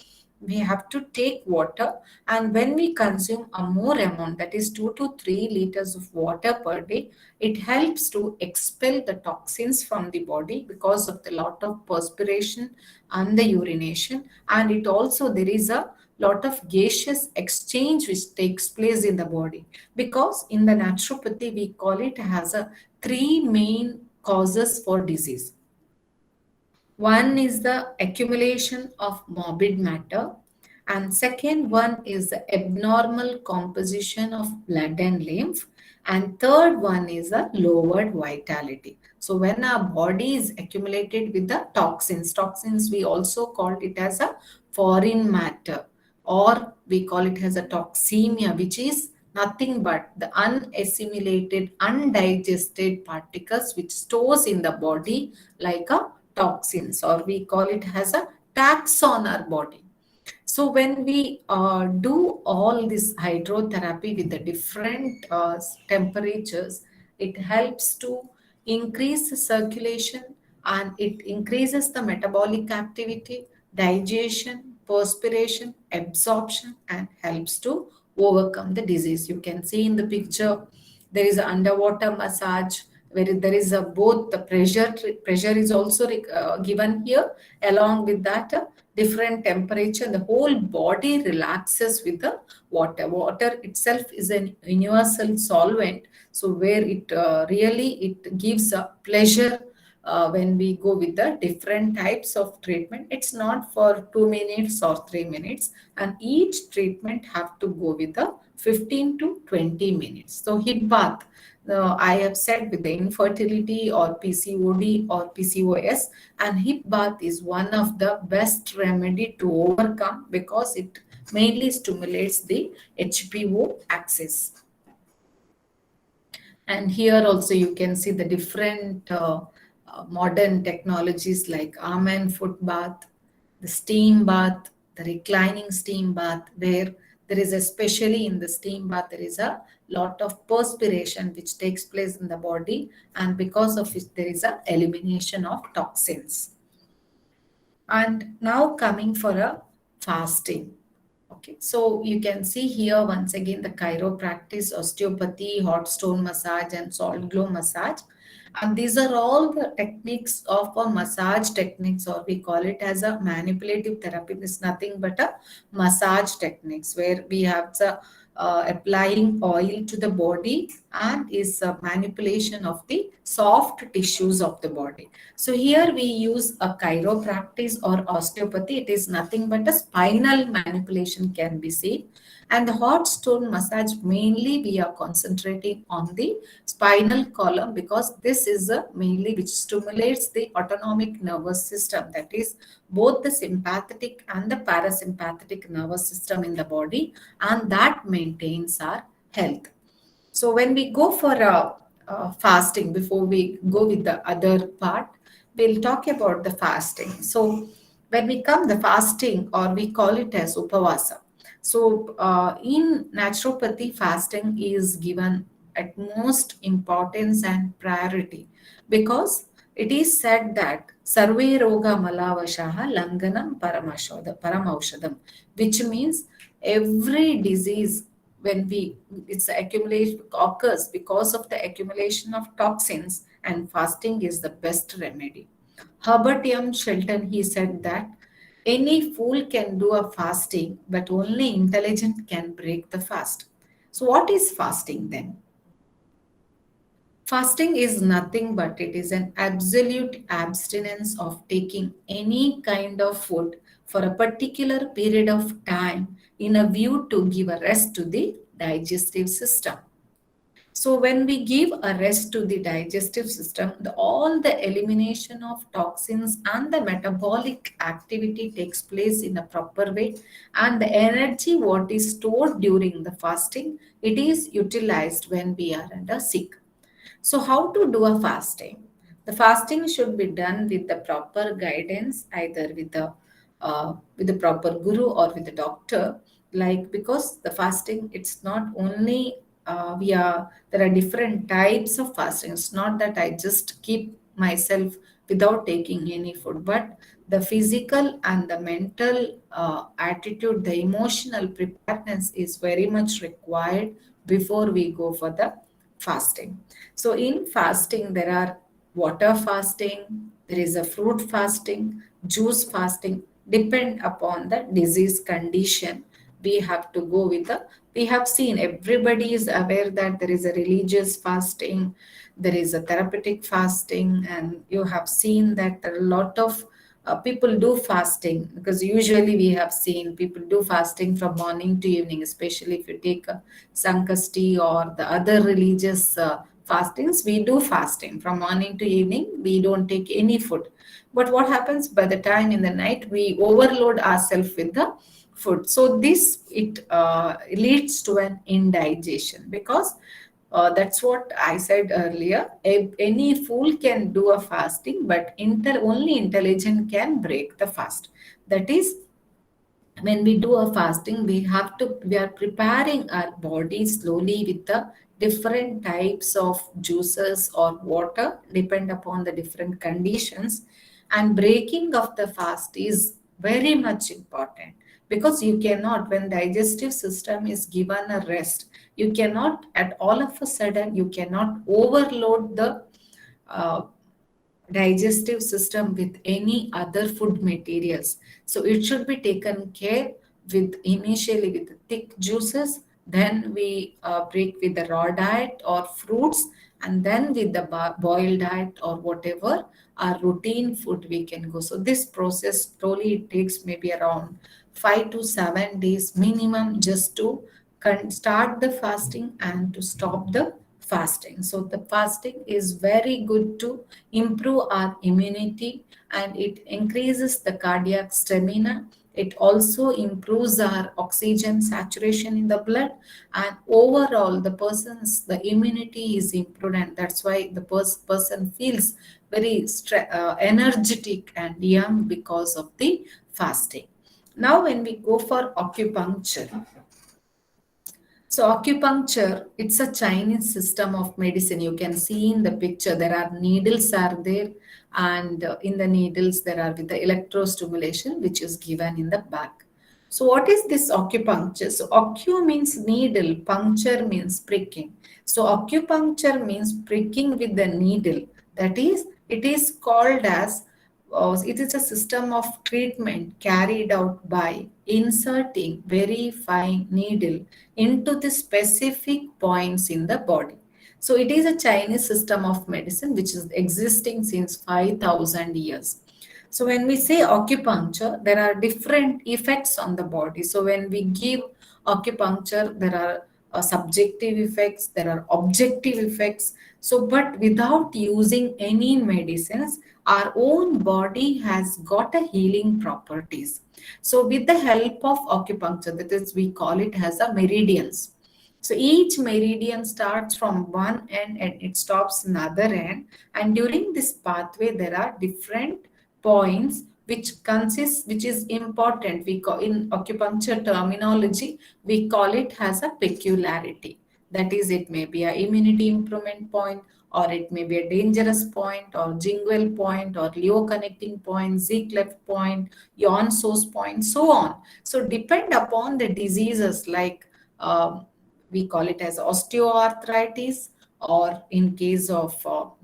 We have to take water, and when we consume a more amount, that is 2 to 3 liters of water per day, it helps to expel the toxins from the body because of the lot of perspiration and the urination. And it also, there is a lot of gaseous exchange which takes place in the body, because in the naturopathy we call it as a three main causes for disease. One is the accumulation of morbid matter, and second one is the abnormal composition of blood and lymph, and third one is a lowered vitality. So when our body is accumulated with the toxins we also call it as a foreign matter, or we call it as a toxemia, which is nothing but the unassimilated, undigested particles which stores in the body like a toxins, or we call it as a tax on our body. So when we do all this hydrotherapy with the different temperatures, it helps to increase the circulation, and it increases the metabolic activity, digestion, perspiration, absorption, and helps to overcome the disease. You can see in the picture, there is an underwater massage where there is a both the pressure is also given here, along with that different temperature. The whole body relaxes with the water itself is an universal solvent, so where it really it gives a pleasure when we go with the different types of treatment. It's not for 2 minutes or 3 minutes, and each treatment have to go with the 15 to 20 minutes. So heat bath, I have said with the infertility or PCOD or PCOS, and heat bath is one of the best remedy to overcome because it mainly stimulates the HPO axis. And here also you can see the different modern technologies like arm and foot bath, the steam bath, the reclining steam bath, where there is, especially in the steam bath, there is a lot of perspiration which takes place in the body, and because of it there is a elimination of toxins. And now coming for a fasting. Okay, so you can see here once again the chiropractic, osteopathy, hot stone massage, and salt glow massage. And these are all the techniques of a massage techniques, or we call it as a manipulative therapy. It's nothing but a massage techniques where we have the applying oil to the body and is a manipulation of the soft tissues of the body. So here we use a chiropractic or osteopathy. It is nothing but a spinal manipulation can be seen. And the hot stone massage, mainly we are concentrating on the spinal column, because this is a mainly which stimulates the autonomic nervous system, that is both the sympathetic and the parasympathetic nervous system in the body, and that maintains our health. So when we go for fasting, before we go with the other part, we'll talk about the fasting. So when we come the fasting, or we call it as upavasa. So in naturopathy, fasting is given at most importance and priority, because it is said that sarve roga malavashaha langanam paramaushadam, which means every disease, when we it's accumulation occurs because of the accumulation of toxins, and fasting is the best remedy. Herbert M. Shelton, he said that any fool can do a fasting, but only intelligent can break the fast. So what is fasting then? Fasting is nothing but it is an absolute abstinence of taking any kind of food for a particular period of time in a view to give a rest to the digestive system. So when we give a rest to the digestive system, all the elimination of toxins and the metabolic activity takes place in a proper way, and the energy what is stored during the fasting, it is utilized when we are under sick. So, how to do a fasting? The fasting should be done with the proper guidance, either with the proper guru or with the doctor. Like, because the fasting, it's not only we are there are different types of fasting. It's not that I just keep myself without taking any food, but the physical and the mental attitude, the emotional preparedness is very much required before we go for the fasting. So in fasting, there are water fasting, there is a fruit fasting, juice fasting, depend upon the disease condition. We have to go with the, we have seen everybody is aware that there is a religious fasting, there is a therapeutic fasting, and you have seen that there are a lot of people do fasting, because usually we have seen people do fasting from morning to evening, especially if you take a Sankasti or the other religious fastings. We do fasting from morning to evening, we don't take any food. But what happens by the time in the night, we overload ourselves with the food. So this it leads to an indigestion, because that's what I said earlier. Any fool can do a fasting, but only intelligent can break the fast. That is, when we do a fasting, we are preparing our body slowly with the different types of juices or water, depend upon the different conditions. And breaking of the fast is very much important, because you cannot, when digestive system is given a rest, you cannot at all of a sudden, you cannot overload the uh, digestive system with any other food materials. So it should be taken care with initially with the thick juices, then we break with the raw diet or fruits, and then with the boiled diet or whatever our routine food we can go. So this process slowly it takes maybe around 5 to 7 days minimum, just to start the fasting and to stop the fasting. So the fasting is very good to improve our immunity, and it increases the cardiac stamina. It also improves our oxygen saturation in the blood, and overall the person's the immunity is improved, and that's why the person feels very energetic and young because of the fasting. Now when we go for acupuncture, so acupuncture, it's a Chinese system of medicine. You can see in the picture there are needles are there, and in the needles there are with the electrostimulation which is given in the back. So what is this acupuncture? So acu means needle, puncture means pricking. So acupuncture means pricking with the needle. That is, it is called as it is a system of treatment carried out by inserting very fine needle into the specific points in the body. So it is a Chinese system of medicine which is existing since 5,000 years. So when we say acupuncture, there are different effects on the body. So when we give acupuncture, there are subjective effects, there are objective effects. So, but without using any medicines, our own body has got a healing properties. So, with the help of acupuncture, that is, we call it as a meridians. So each meridian starts from one end and it stops another end. And during this pathway, there are different points which is important. We call in acupuncture terminology, we call it as a peculiarity. That is, it may be a immunity improvement point, or it may be a dangerous point, or Jingwell point, or Leo connecting point, Z-cleft point, yawn source point, so on. So depend upon the diseases like we call it as osteoarthritis, or in case of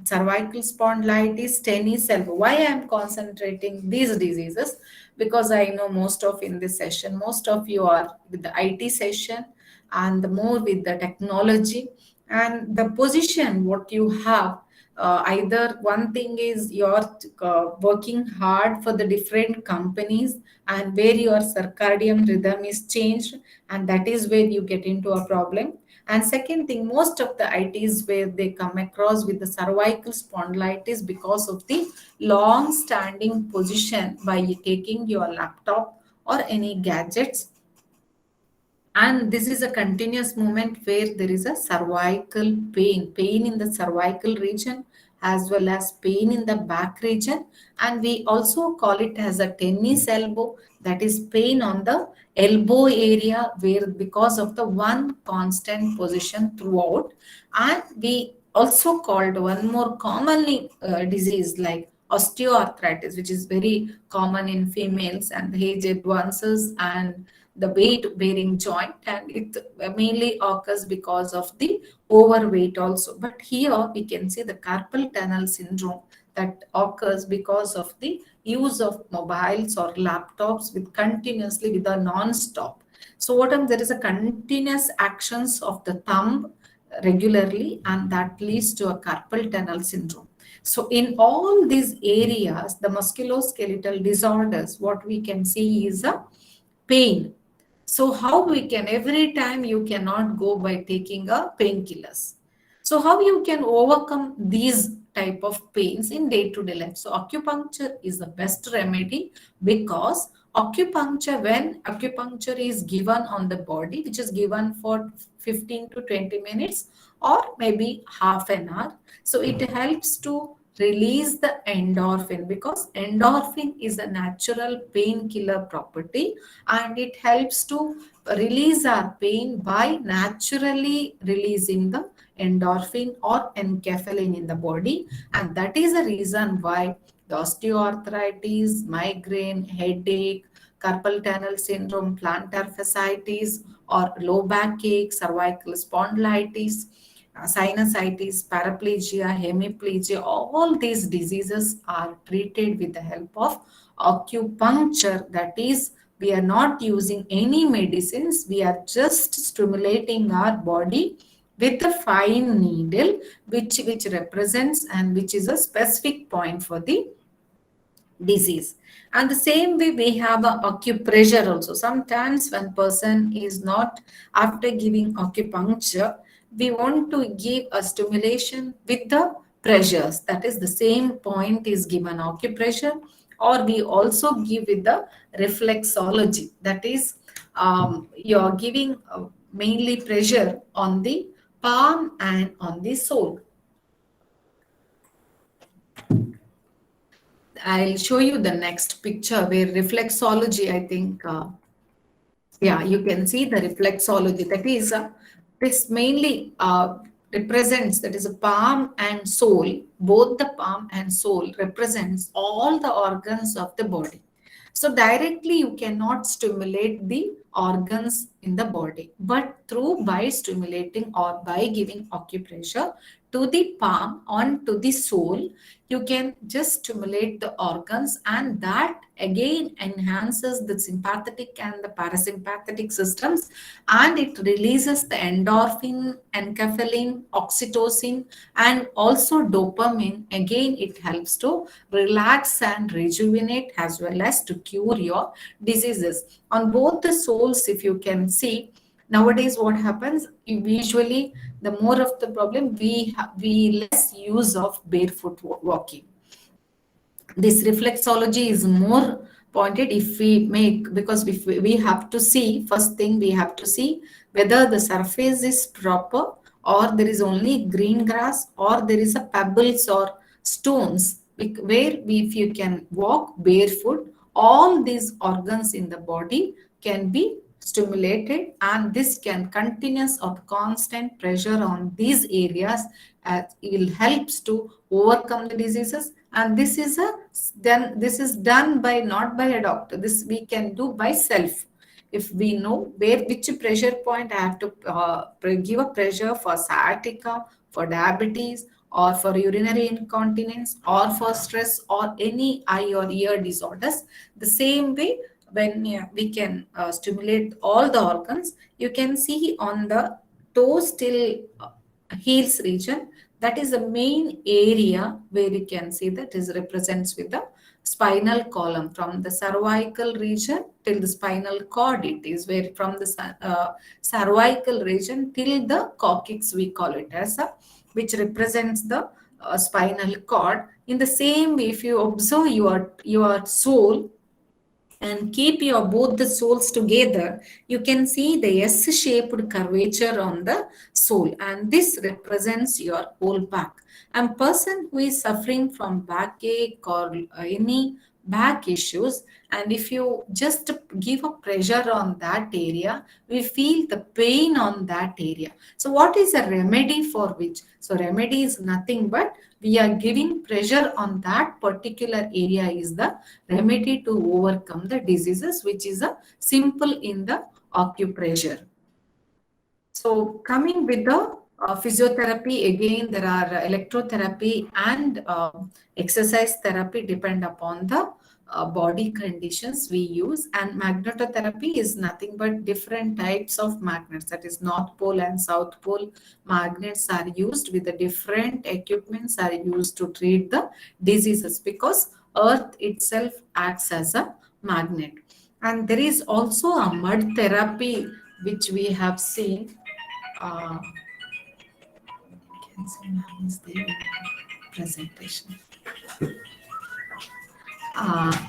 cervical spondylitis, tennis elbow. Why I am concentrating these diseases? Because I know most of in this session, most of you are with the IT session and the more with the technology and the position what you have. Either one thing is you're working hard for the different companies and where your circadian rhythm is changed, and that is where you get into a problem. And second thing, most of the ITs where they come across with the cervical spondylitis because of the long standing position by taking your laptop or any gadgets, and this is a continuous movement where there is a cervical pain in the cervical region as well as pain in the back region. And we also call it as a tennis elbow, that is pain on the elbow area where because of the one constant position throughout. And we also called one more commonly disease like osteoarthritis, which is very common in females and the age advances and the weight bearing joint, and it mainly occurs because of the overweight also. But here we can see the carpal tunnel syndrome that occurs because of the use of mobiles or laptops with continuously with a non-stop. So what there is a continuous actions of the thumb regularly, and that leads to a carpal tunnel syndrome. So in all these areas, the musculoskeletal disorders, what we can see is a pain. So how we can, every time you cannot go by taking a painkillers. So how you can overcome these type of pains in day-to-day life? So acupuncture is the best remedy, because acupuncture, when acupuncture is given on the body, which is given for 15 to 20 minutes or maybe half an hour, so it helps to release the endorphin, because endorphin is a natural painkiller property, and it helps to release our pain by naturally releasing the endorphin or enkephalin in the body. And that is the reason why the osteoarthritis, migraine, headache, carpal tunnel syndrome, plantar fasciitis, or low back ache, cervical spondylitis, sinusitis, paraplegia, hemiplegia, all these diseases are treated with the help of acupuncture. That is, we are not using any medicines, we are just stimulating our body with a fine needle which represents and which is a specific point for the disease. And the same way we have a acupressure also. Sometimes when person is not, after giving acupuncture, we want to give a stimulation with the pressures, that is the same point is given acupressure, or we also give with the reflexology, that is you're giving mainly pressure on the palm and on the sole. I'll show you the next picture where reflexology, I think, yeah, you can see the reflexology. That is, this mainly represents, that is a palm and sole, both the palm and sole represents all the organs of the body. So directly you cannot stimulate the organs in the body, but through by stimulating or by giving acupressure to the palm onto the sole, you can just stimulate the organs, and that again enhances the sympathetic and the parasympathetic systems, and it releases the endorphin, enkephalin, oxytocin, and also dopamine. Again, it helps to relax and rejuvenate as well as to cure your diseases on both the soles. If you can see, nowadays what happens, usually the more of the problem, we less use of barefoot walking. This reflexology is more pointed if we make, because if we have to see, first thing we have to see whether the surface is proper, or there is only green grass, or there is a pebbles or stones, where if you can walk barefoot, all these organs in the body can be stimulated, and this can continuous or constant pressure on these areas, it will helps to overcome the diseases. And this is done by, not by a doctor, this we can do by self. If we know where which pressure point I have to give a pressure for sciatica, for diabetes, or for urinary incontinence, or for stress, or any eye or ear disorders, the same way when we can stimulate all the organs. You can see on the toes till heels region, that is the main area where you can see that is represents with the spinal column, from the cervical region till the spinal cord. It is where from the cervical region till the coccyx, we call it as a, which represents the spinal cord. In the same way, if you observe your soul and keep your both the soles together, you can see the S-shaped curvature on the sole, and this represents your whole back. And person who is suffering from backache or any back issues, and if you just give a pressure on that area, we feel the pain on that area. So what is a remedy for which? So remedy is nothing but we are giving pressure on that particular area is the remedy to overcome the diseases, which is a simple in the acupressure. So coming with the physiotherapy, again there are electrotherapy and exercise therapy depend upon the body conditions we use. And magnetotherapy is nothing but different types of magnets, that is north pole and south pole magnets are used with the different equipments are used to treat the diseases, because earth itself acts as a magnet. And there is also a mud therapy which we have seen. uh, can see now is there in the presentation,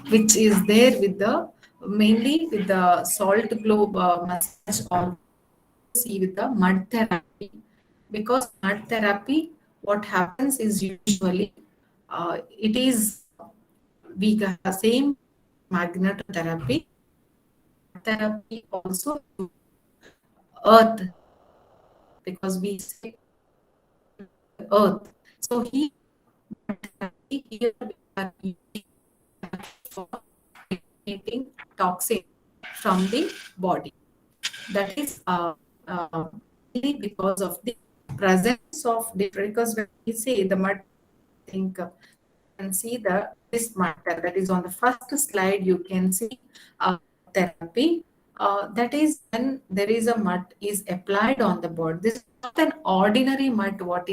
which is there with the mainly with the salt globe massage, or see with the mud therapy. Because mud therapy, what happens is usually it is we got the same magnetotherapy therapy also earth, because we say earth. So here we are using for eliminating toxin from the body. That is mainly because of the presence of different. Because when we say the mud, I think can see this matter that is on the first slide. You can see therapy. That is when there is a mud is applied on the body. This is not an ordinary mud. What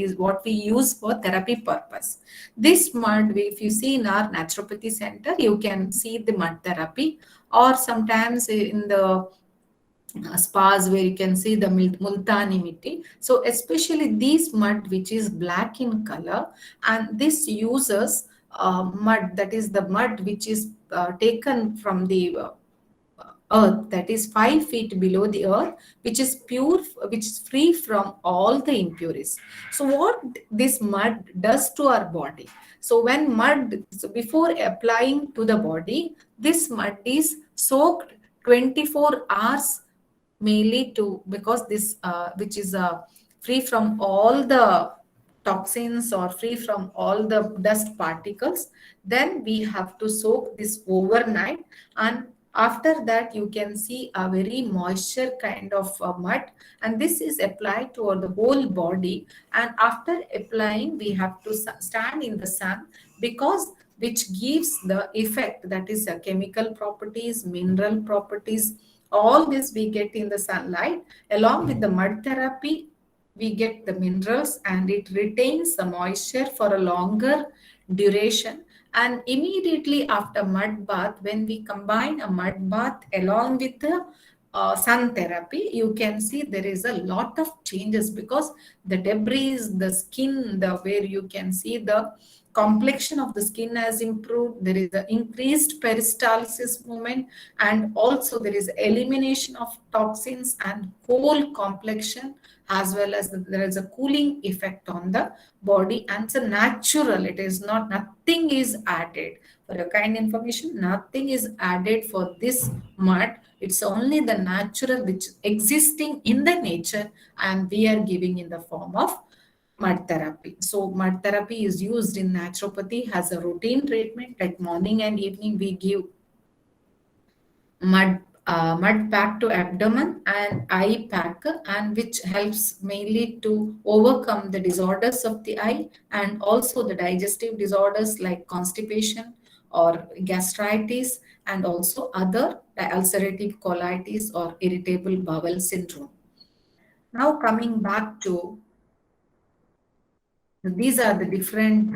we use for therapy purpose. This mud, if you see in our naturopathy center, you can see the mud therapy, or sometimes in the spas where you can see the multani mitti. So especially this mud which is black in color, and this uses mud, that is the mud which is taken from the earth, that is 5 feet below the earth, which is pure, which is free from all the impurities. So what this mud does to our body? So when mud, so before applying to the body, this mud is soaked 24 hours mainly to, because this which is free from all the toxins or free from all the dust particles, then we have to soak this overnight. And After that, you can see a very moisture kind of mud, and this is applied toward the whole body. And after applying, we have to stand in the sun, because which gives the effect, that is chemical properties, mineral properties, all this we get in the sunlight. Along with the mud therapy, we get the minerals, and it retains the moisture for a longer duration. And immediately after mud bath, when we combine a mud bath along with the sun therapy, you can see there is a lot of changes, because the debris, the skin, the where you can see the complexion of the skin has improved. There is an increased peristalsis movement, and also there is elimination of toxins and whole complexion, as well as there is a cooling effect on the body, and it's a natural. It is not, nothing is added. For your kind information, nothing is added for this mud. It's only the natural which existing in the nature, and we are giving in the form of mud therapy. So mud therapy is used in naturopathy as a routine treatment. At morning and evening, we give mud pack to abdomen and eye pack, and which helps mainly to overcome the disorders of the eye, and also the digestive disorders like constipation or gastritis, and also other ulcerative colitis or irritable bowel syndrome. Now coming back to, these are the different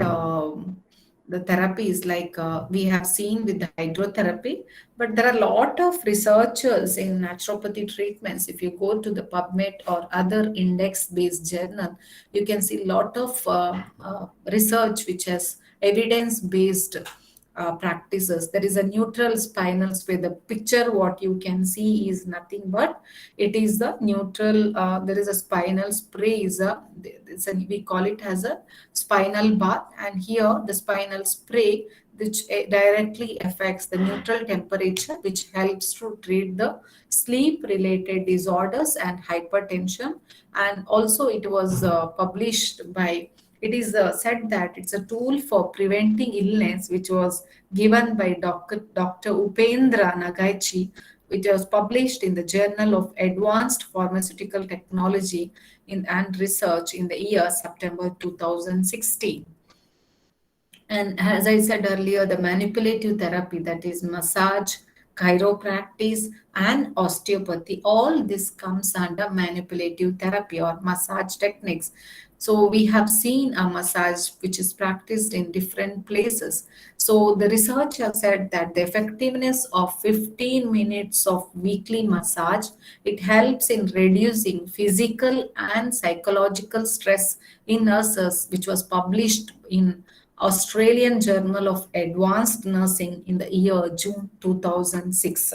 the therapies, like we have seen with the hydrotherapy, but there are a lot of researchers in naturopathy treatments. If you go to the PubMed or other index based journal, you can see a lot of research which has evidence based practices. There is a neutral spinal spray. The picture what you can see is nothing but it is the neutral. There is a spinal spray. We call it as a spinal bath, and here the spinal spray which directly affects the neutral temperature, which helps to treat the sleep related disorders and hypertension. And also it was published by, it is said that it's a tool for preventing illness, which was given by Dr. Upendra Nagaichi, which was published in the Journal of Advanced Pharmaceutical Technology and Research in the year September 2016. And as I said earlier, the manipulative therapy, that is massage, chiropractic, and osteopathy, all this comes under manipulative therapy or massage techniques. So we have seen a massage which is practiced in different places. So the research has said that the effectiveness of 15 minutes of weekly massage, it helps in reducing physical and psychological stress in nurses, which was published in Australian Journal of Advanced Nursing in the year June 2006.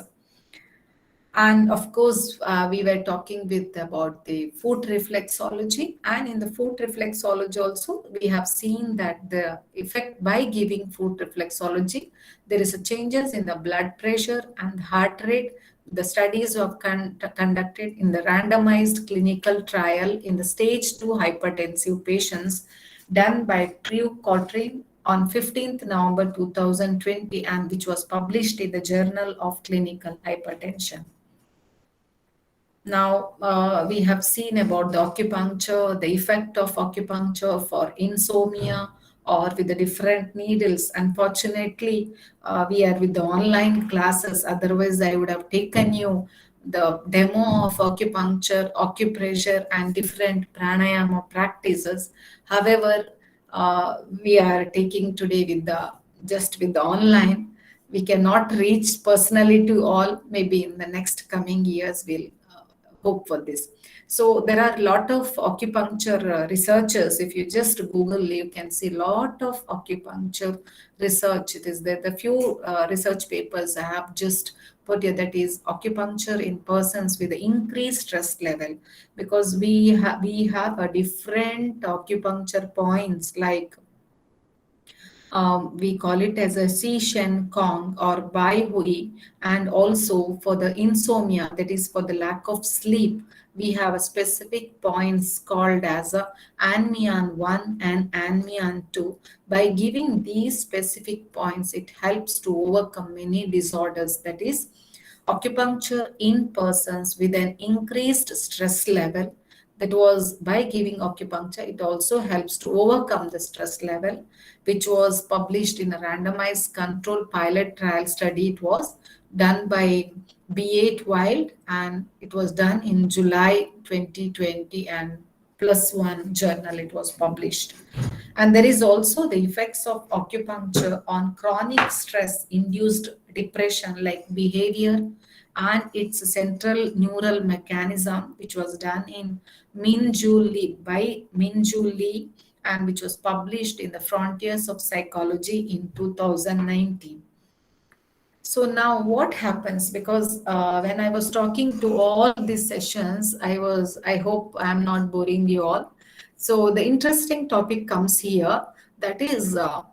And of course, we were talking with about the food reflexology, and in the food reflexology also, we have seen that the effect by giving food reflexology, there is a changes in the blood pressure and heart rate. The studies were conducted in the randomized clinical trial in the stage 2 hypertensive patients, done by Drew Cottrell on 15th November 2020, and which was published in the Journal of Clinical Hypertension. Now, we have seen about the acupuncture, the effect of acupuncture for insomnia or with the different needles. Unfortunately, we are with the online classes. Otherwise, I would have taken you the demo of acupuncture, acupressure, and different pranayama practices. However, we are taking today with the just with the online. We cannot reach personally to all. Maybe in the next coming years, we'll hope for this. So there are a lot of acupuncture researchers. If you just Google, you can see a lot of acupuncture research. It is there. The few research papers I have just put here, that is acupuncture in persons with increased stress level, because we have a different acupuncture points, like we call it as a Si Shen Kong or Bai Hui, and also for the insomnia, that is for the lack of sleep, we have a specific points called as a Anmian 1 and Anmian 2. By giving these specific points, it helps to overcome many disorders, that is acupuncture in persons with an increased stress level. That was by giving acupuncture, it also helps to overcome the stress level, which was published in a randomized controlled pilot trial study. It was done by B8 Wild, and it was done in July 2020, and plus one journal it was published. And there is also the effects of acupuncture on chronic stress induced depression, like behavior and its central neural mechanism, which was done in Minju Lee by Minju Lee, and which was published in the Frontiers of Psychology in 2019. So now what happens, because when I was talking to all these sessions, I hope I'm not boring you all. So the interesting topic comes here, that is, I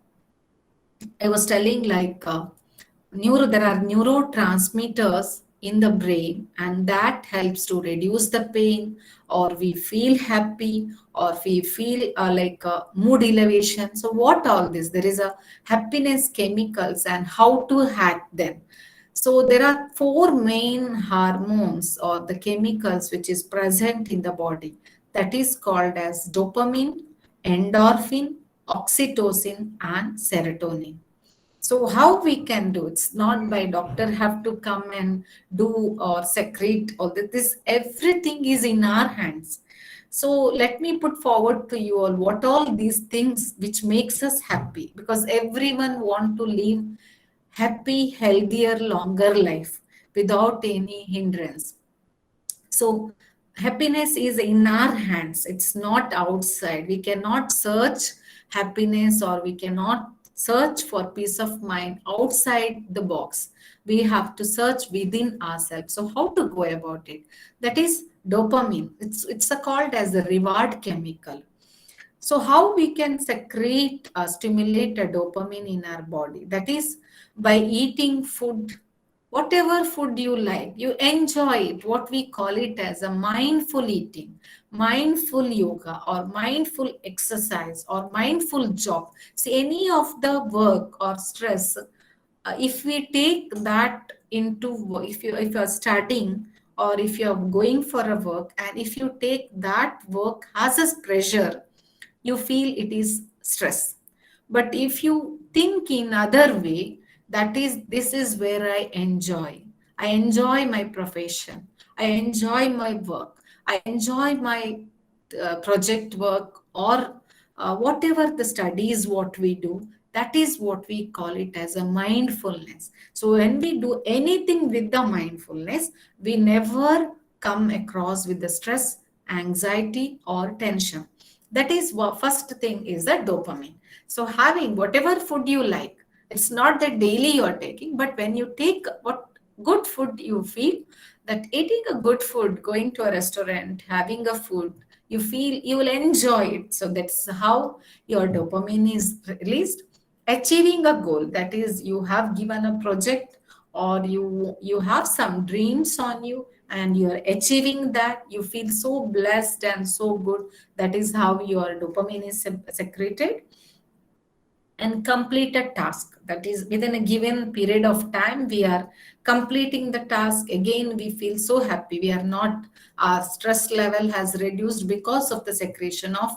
was telling like there are neurotransmitters in the brain, and that helps to reduce the pain, or we feel happy, or we feel like mood elevation. So what all this? There is a happiness chemicals and how to hack them. So there are four main hormones or the chemicals which is present in the body. That is called as dopamine, endorphin, oxytocin, and serotonin. So how we can do? It's not by doctor have to come and do or secrete all that. This everything is in our hands. So let me put forward to you all what all these things which makes us happy, because everyone want to live happy, healthier, longer life without any hindrance. So happiness is in our hands, it's not outside. We cannot search happiness, or we cannot search for peace of mind outside the box. We have to search within ourselves. So how to go about it? That is dopamine. It's called as a reward chemical. So how we can secrete, stimulate a dopamine in our body? That is by eating food, whatever food you like, you enjoy it. What we call it as a mindful eating, mindful yoga, or mindful exercise, or mindful job. See, any of the work or stress, if we take that into, if you are studying, or if you are going for a work, and if you take that work as a pressure, you feel it is stress. But if you think in other way, that is, this is where I enjoy my profession, I enjoy my work, I enjoy my project work, or whatever the studies what we do, that is what we call it as a mindfulness. So when we do anything with the mindfulness, we never come across with the stress, anxiety, or tension. That is what first thing is the dopamine. So having whatever food you like, it's not that daily you are taking, but when you take what good food, you feel that eating a good food, going to a restaurant, having a food, you feel you will enjoy it. So that's how your dopamine is released. Achieving a goal, that is, you have given a project, or you have some dreams on you, and you are achieving that, you feel so blessed and so good. That is how your dopamine is secreted. And complete a task, that is, within a given period of time, we are completing the task, again we feel so happy. We are not, our stress level has reduced because of the secretion of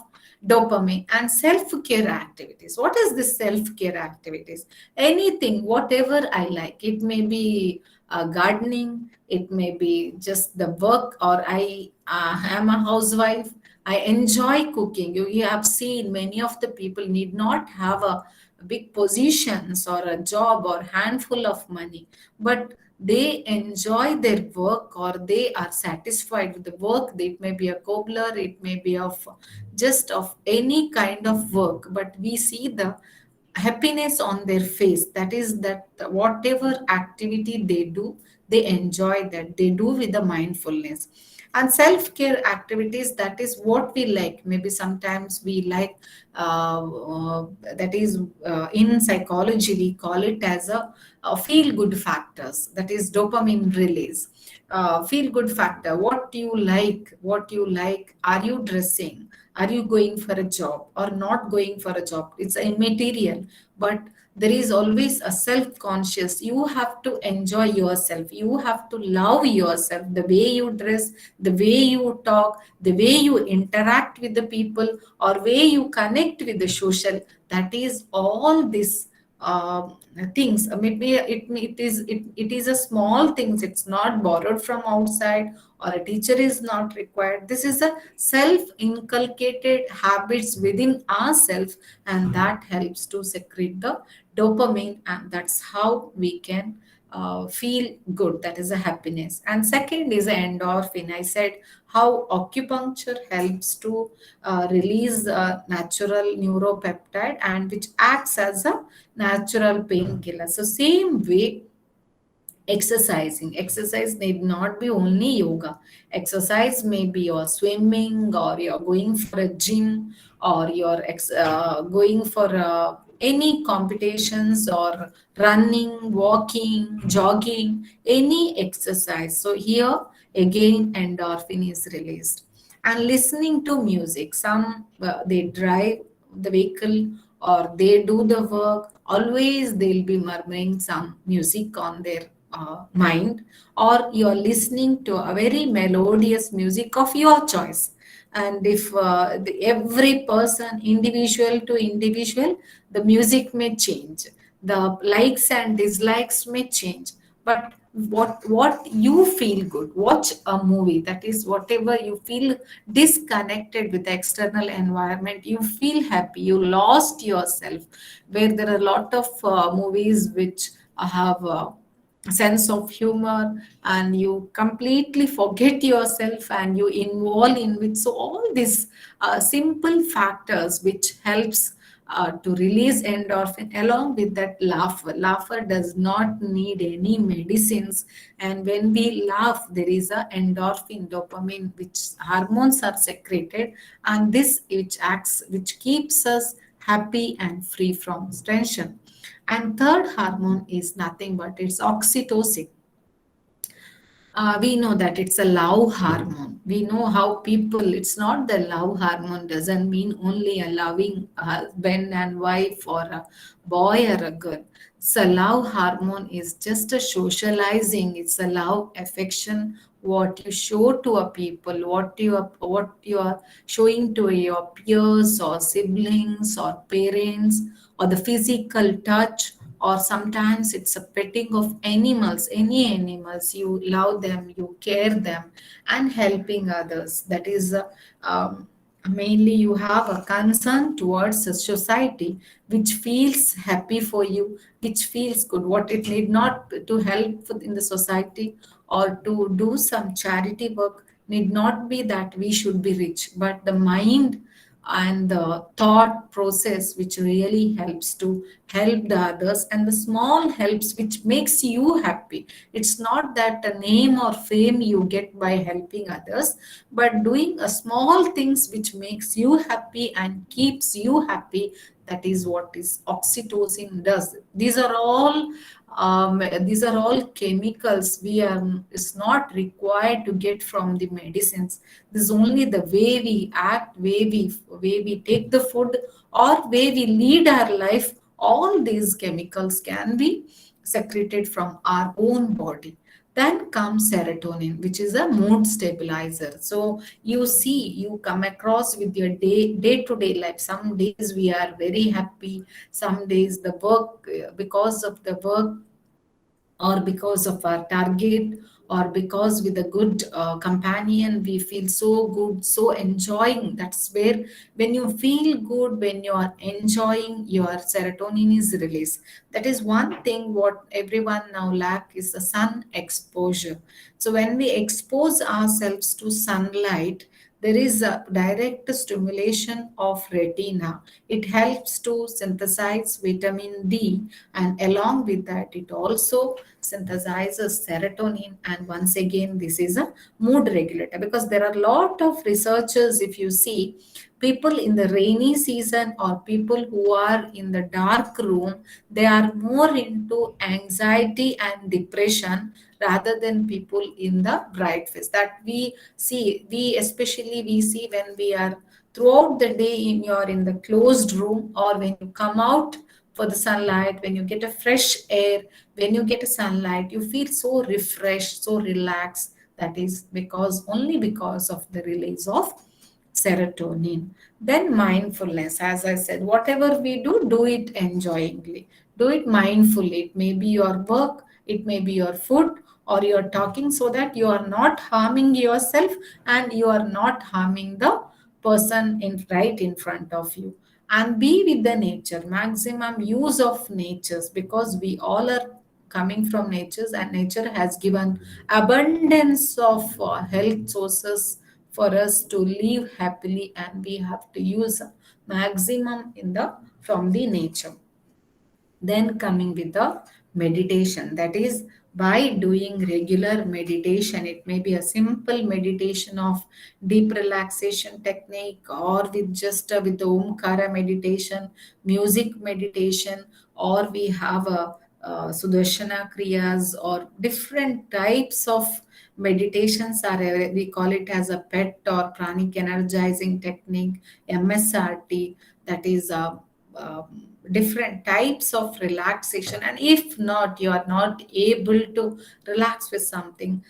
dopamine. And self-care activities, what is this self-care activities? Anything, whatever I like, it may be gardening, it may be just the work, or I am a housewife, I enjoy cooking. You have seen many of the people need not have a big positions or a job or handful of money, but they enjoy their work, or they are satisfied with the work. It may be a cobbler, it may be of just of any kind of work, but we see the happiness on their face. That is that whatever activity they do, they enjoy that, they do with the mindfulness. And self-care activities, that is what we like. Maybe sometimes we like, that is, in psychology we call it as a feel good factors, that is dopamine release. feel good factor. What you like, what you like. Are you dressing? Are you going for a job or not going for a job? It's immaterial, but there is always a self conscious. You have to enjoy yourself, you have to love yourself, the way you dress, the way you talk, the way you interact with the people, or way you connect with the social. That is all this uh, things. Maybe it is a small things. It's not borrowed from outside, or a teacher is not required. This is a self inculcated habits within ourselves, and that helps to secrete the dopamine, and that's how we can feel good. That is a happiness. And second is a endorphin. I said how acupuncture helps to release a natural neuropeptide, and which acts as a natural painkiller. So same way, exercise need not be only yoga. Exercise may be your swimming, or you're going for a gym, or you're going for any competitions, or running, walking, jogging, any exercise. So here again endorphin is released. And listening to music, some they drive the vehicle or they do the work, always they'll be murmuring some music on their mind, or you're listening to a very melodious music of your choice. And if every person, individual to individual, the music may change, the likes and dislikes may change, but what you feel good, watch a movie. That is, whatever you feel disconnected with the external environment, you feel happy, you lost yourself. Where there are a lot of movies which have sense of humor, and you completely forget yourself and you involve in with. So all these simple factors which helps to release endorphin. Along with that, laughter does not need any medicines. And when we laugh, there is a endorphin, dopamine, which hormones are secreted, and this which acts, which keeps us happy and free from tension. And third hormone is nothing but it's oxytocin. We know that it's a love hormone. We know how people, it's not the love hormone, doesn't mean only a loving husband and wife, or a boy or a girl. So love hormone is just a socializing. It's a love affection, what you show to a people, what you are showing to your peers or siblings or parents, or the physical touch, or sometimes it's a petting of animals, any animals. You love them, you care them, and helping others. That is mainly you have a concern towards a society which feels happy for you, which feels good. What it need not to help in the society or to do some charity work, need not be that we should be rich, but the mind and the thought process which really helps to help the others, and the small helps which makes you happy. It's not that a name or fame you get by helping others, but doing a small things which makes you happy and keeps you happy. That is what is oxytocin does. These are all chemicals we are, is not required to get from the medicines. This is only the way we act, way we take the food, or way we lead our life. All these chemicals can be secreted from our own body. Then comes serotonin, which is a mood stabilizer. So you see, you come across with your day-to-day life. Some days we are very happy, some days the work, because of the work, or because of our target, or because with a good companion we feel so good, so enjoying. That's where, when you feel good, when you are enjoying, your serotonin is released. That is one thing what everyone now lack, is the sun exposure. So when we expose ourselves to sunlight, there is a direct stimulation of retina. It helps to synthesize vitamin D, and along with that, it also synthesizes serotonin. And once again, this is a mood regulator, because there are a lot of researchers. If you see, people in the rainy season or people who are in the dark room, they are more into anxiety and depression, rather than people in the bright face that we see. We especially we see when we are throughout the day in your in the closed room, or when you come out for the sunlight, when you get a fresh air, when you get a sunlight, you feel so refreshed, so relaxed. That is because only because of the release of serotonin. Then mindfulness, as I said, whatever we do, do it enjoyingly, do it mindfully. It may be your work, it may be your food, or you're talking, so that you are not harming yourself and you are not harming the person in right in front of you. And be with the nature, maximum use of natures, because we all are coming from natures, and nature has given abundance of health sources for us to live happily, and we have to use maximum in the from the nature. Then coming with the meditation, that is by doing regular meditation. It may be a simple meditation of deep relaxation technique, or with just with the Omkara meditation, music meditation, or we have a Sudarshana Kriyas, or different types of meditations are we call it as a PET or pranic energizing technique, MSRT, that is different types of relaxation. And if not, you are not able to relax with something,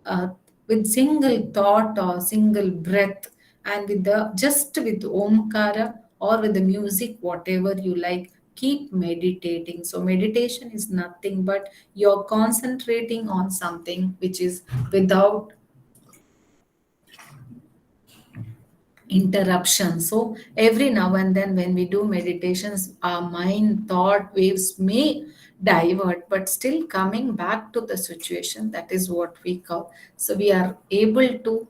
uh, with single thought or single breath, and with the just with omkara or with the music, whatever you like, keep meditating. So meditation is nothing but you're concentrating on something which is without interruption. So every now and then when we do meditations, our mind thought waves may divert, but still coming back to the situation, that is what we call. So we are able to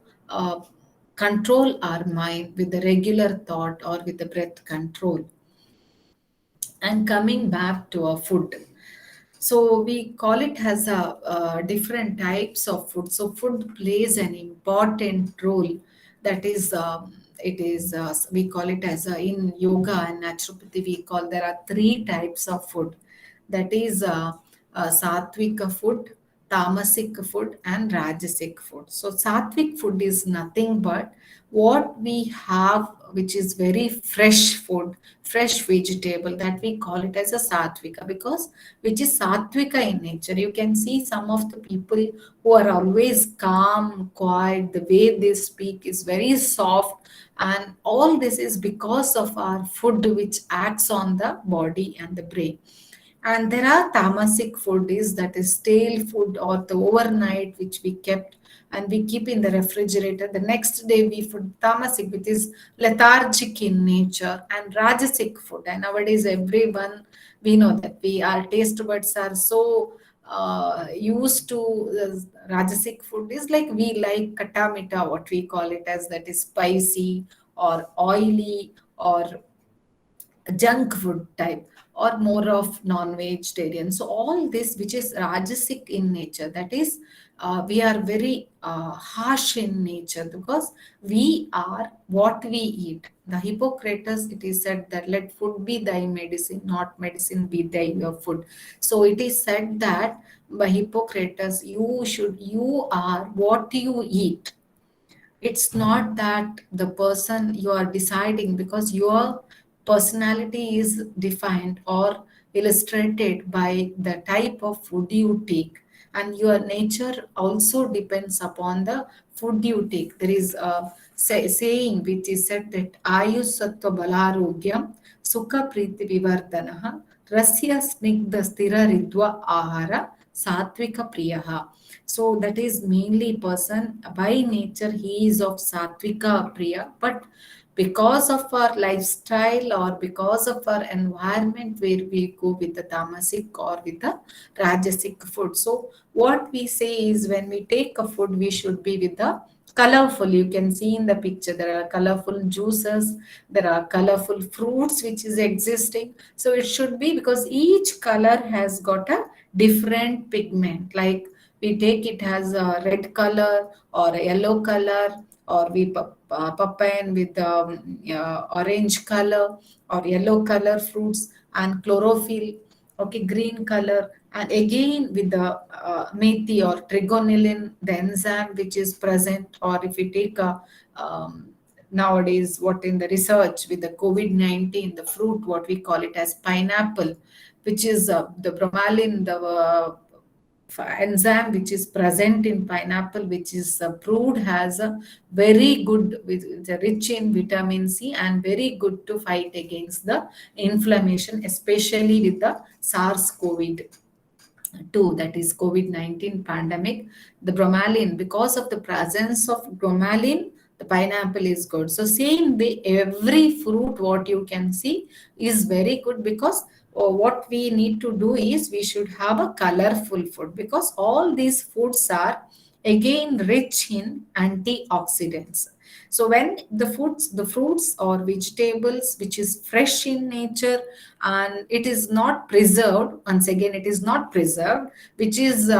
control our mind with the regular thought or with the breath control. And coming back to our food, so we call it as a different types of food. So food plays an important role. That is, it is we call it as in yoga and naturopathy. We call there are three types of food. That is sattvic food, tamasic food, and rajasic food. So sattvic food is nothing but what we have, which is very fresh food, fresh vegetable, that we call it as a sattvika, because which is sattvika in nature. You can see some of the people who are always calm, quiet, the way they speak is very soft, and all this is because of our food, which acts on the body and the brain. And there are tamasic food, is that is stale food or the overnight which we kept and we keep in the refrigerator. The next day we food tamasic, which is lethargic in nature, and rajasic food. And nowadays everyone, we know that we our taste buds are so used to rajasic food, is like we like katamita, what we call it as, that is spicy or oily or junk food type, or more of non-vegetarian. So all this which is rajasic in nature, that is we are very harsh in nature, because we are what we eat. The Hippocrates, it is said that let food be thy medicine, not medicine be thy your food. So it is said that by Hippocrates, you are what you eat. It's not that the person you are deciding, because your personality is defined or illustrated by the type of food you take, and your nature also depends upon the food you take. There is a saying which is said that ayus sattva balarogyam sukha priti vivardhanah rasya snigdha sthira ridva ahara satvika priyaha. So that is mainly person by nature he is of Satvika Priya, but because of our lifestyle or because of our environment where we go with the tamasic or with the rajasic food. So what we say is when we take a food, we should be with the colorful. You can see in the picture there are colorful juices, there are colorful fruits which is existing. So it should be, because each color has got a different pigment. Like we take it as a red color or a yellow color, or we papayan with orange color or yellow color fruits, and chlorophyll, okay, green color, And again with the methi or trigonelin, the enzyme which is present, or if you take a nowadays what in the research with the COVID-19, the fruit, what we call it as pineapple, which is the bromelain, the enzyme which is present in pineapple, which is proved has a very good, it's rich in vitamin C and very good to fight against the inflammation, especially with the SARS-CoV-2, that is COVID-19 pandemic. The bromelain, because of the presence of bromelain, the pineapple is good. So same way, every fruit what you can see is very good, because what we need to do is we should have a colorful food, because all these foods are again rich in antioxidants. So when the fruits or vegetables which is fresh in nature, and it is not preserved, once again it is not preserved, which is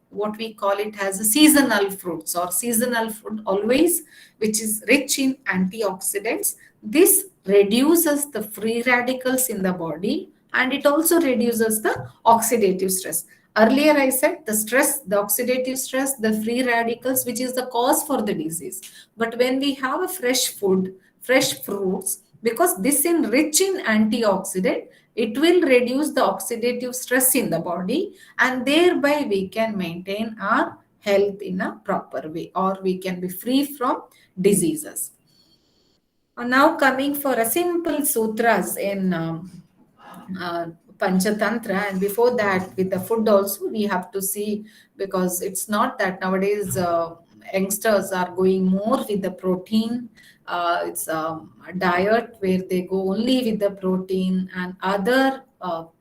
what we call it as a seasonal fruits or seasonal food always, which is rich in antioxidants, this reduces the free radicals in the body, and it also reduces the oxidative stress. Earlier I said the stress, the oxidative stress, the free radicals, which is the cause for the disease. But when we have a fresh food, fresh fruits, because this enrich in antioxidant, it will reduce the oxidative stress in the body, and thereby we can maintain our health in a proper way, or we can be free from diseases. Now coming for a simple sutras in uh, Panchatantra, and before that with the food also we have to see, because it's not that nowadays youngsters are going more with the protein. It's a diet where they go only with the protein, and other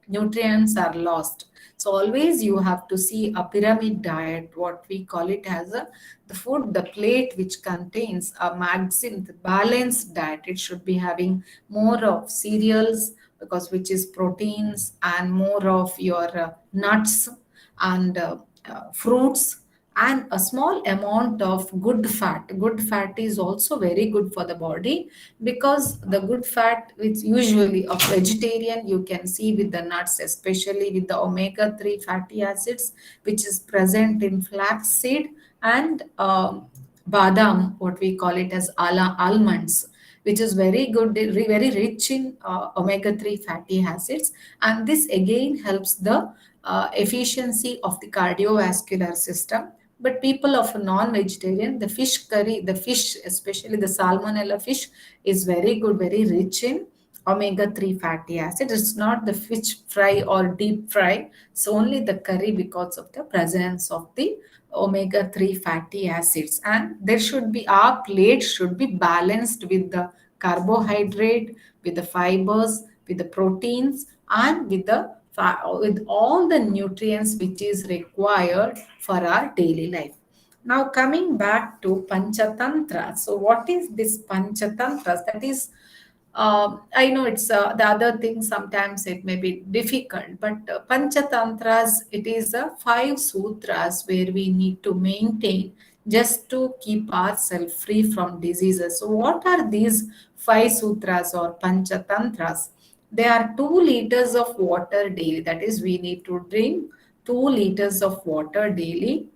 nutrients are lost. So always you have to see a pyramid diet, what we call it as a the food, the plate which contains a maximum balanced diet. It should be having more of cereals, because which is proteins, and more of your nuts and fruits, and a small amount of good fat. Good fat is also very good for the body, because the good fat which usually of vegetarian you can see with the nuts, especially with the omega-3 fatty acids which is present in flaxseed and badam, what we call it as almonds, which is very good, very rich in omega-3 fatty acids. And this again helps the efficiency of the cardiovascular system. But people of a non-vegetarian, the fish curry, the fish, especially the salmonella fish, is very good, very rich in omega-3 fatty acid. It's not the fish fry or deep fry. It's only the curry, because of the presence of the omega-3 fatty acids. And there should be, our plate should be balanced with the carbohydrate, with the fibers, with the proteins, and with the with all the nutrients which is required for our daily life. Now coming back to Panchatantra. So what is this Panchatantra? That is, I know it's the other thing, sometimes it may be difficult, but Panchatantras, it is 5 sutras where we need to maintain just to keep ourselves free from diseases. So, what are these 5 sutras or Panchatantras? They are 2 liters of water daily. That is, we need to drink 2 liters of water daily,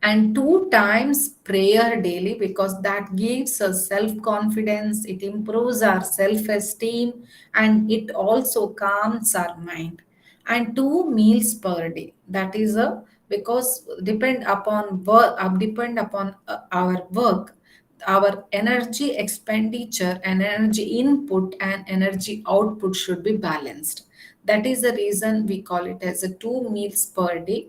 and 2 times prayer daily, because that gives us self confidence, it improves our self esteem, and it also calms our mind. And 2 meals per day, that is a, because depend upon our work, our energy expenditure and energy input and energy output should be balanced. That is the reason we call it as a 2 meals per day,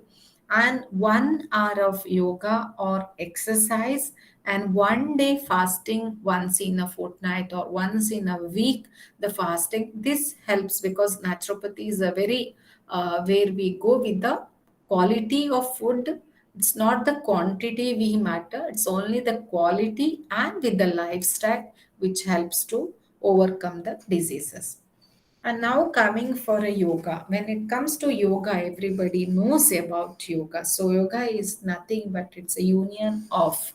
and 1 hour of yoga or exercise, and 1 day fasting once in a fortnight or once in a week, the fasting. This helps, because naturopathy is a very where we go with the quality of food. It's not the quantity we matter, it's only the quality, and with the lifestyle which helps to overcome the diseases. And now coming for a yoga. When it comes to yoga, everybody knows about yoga. So yoga is nothing but it's a union of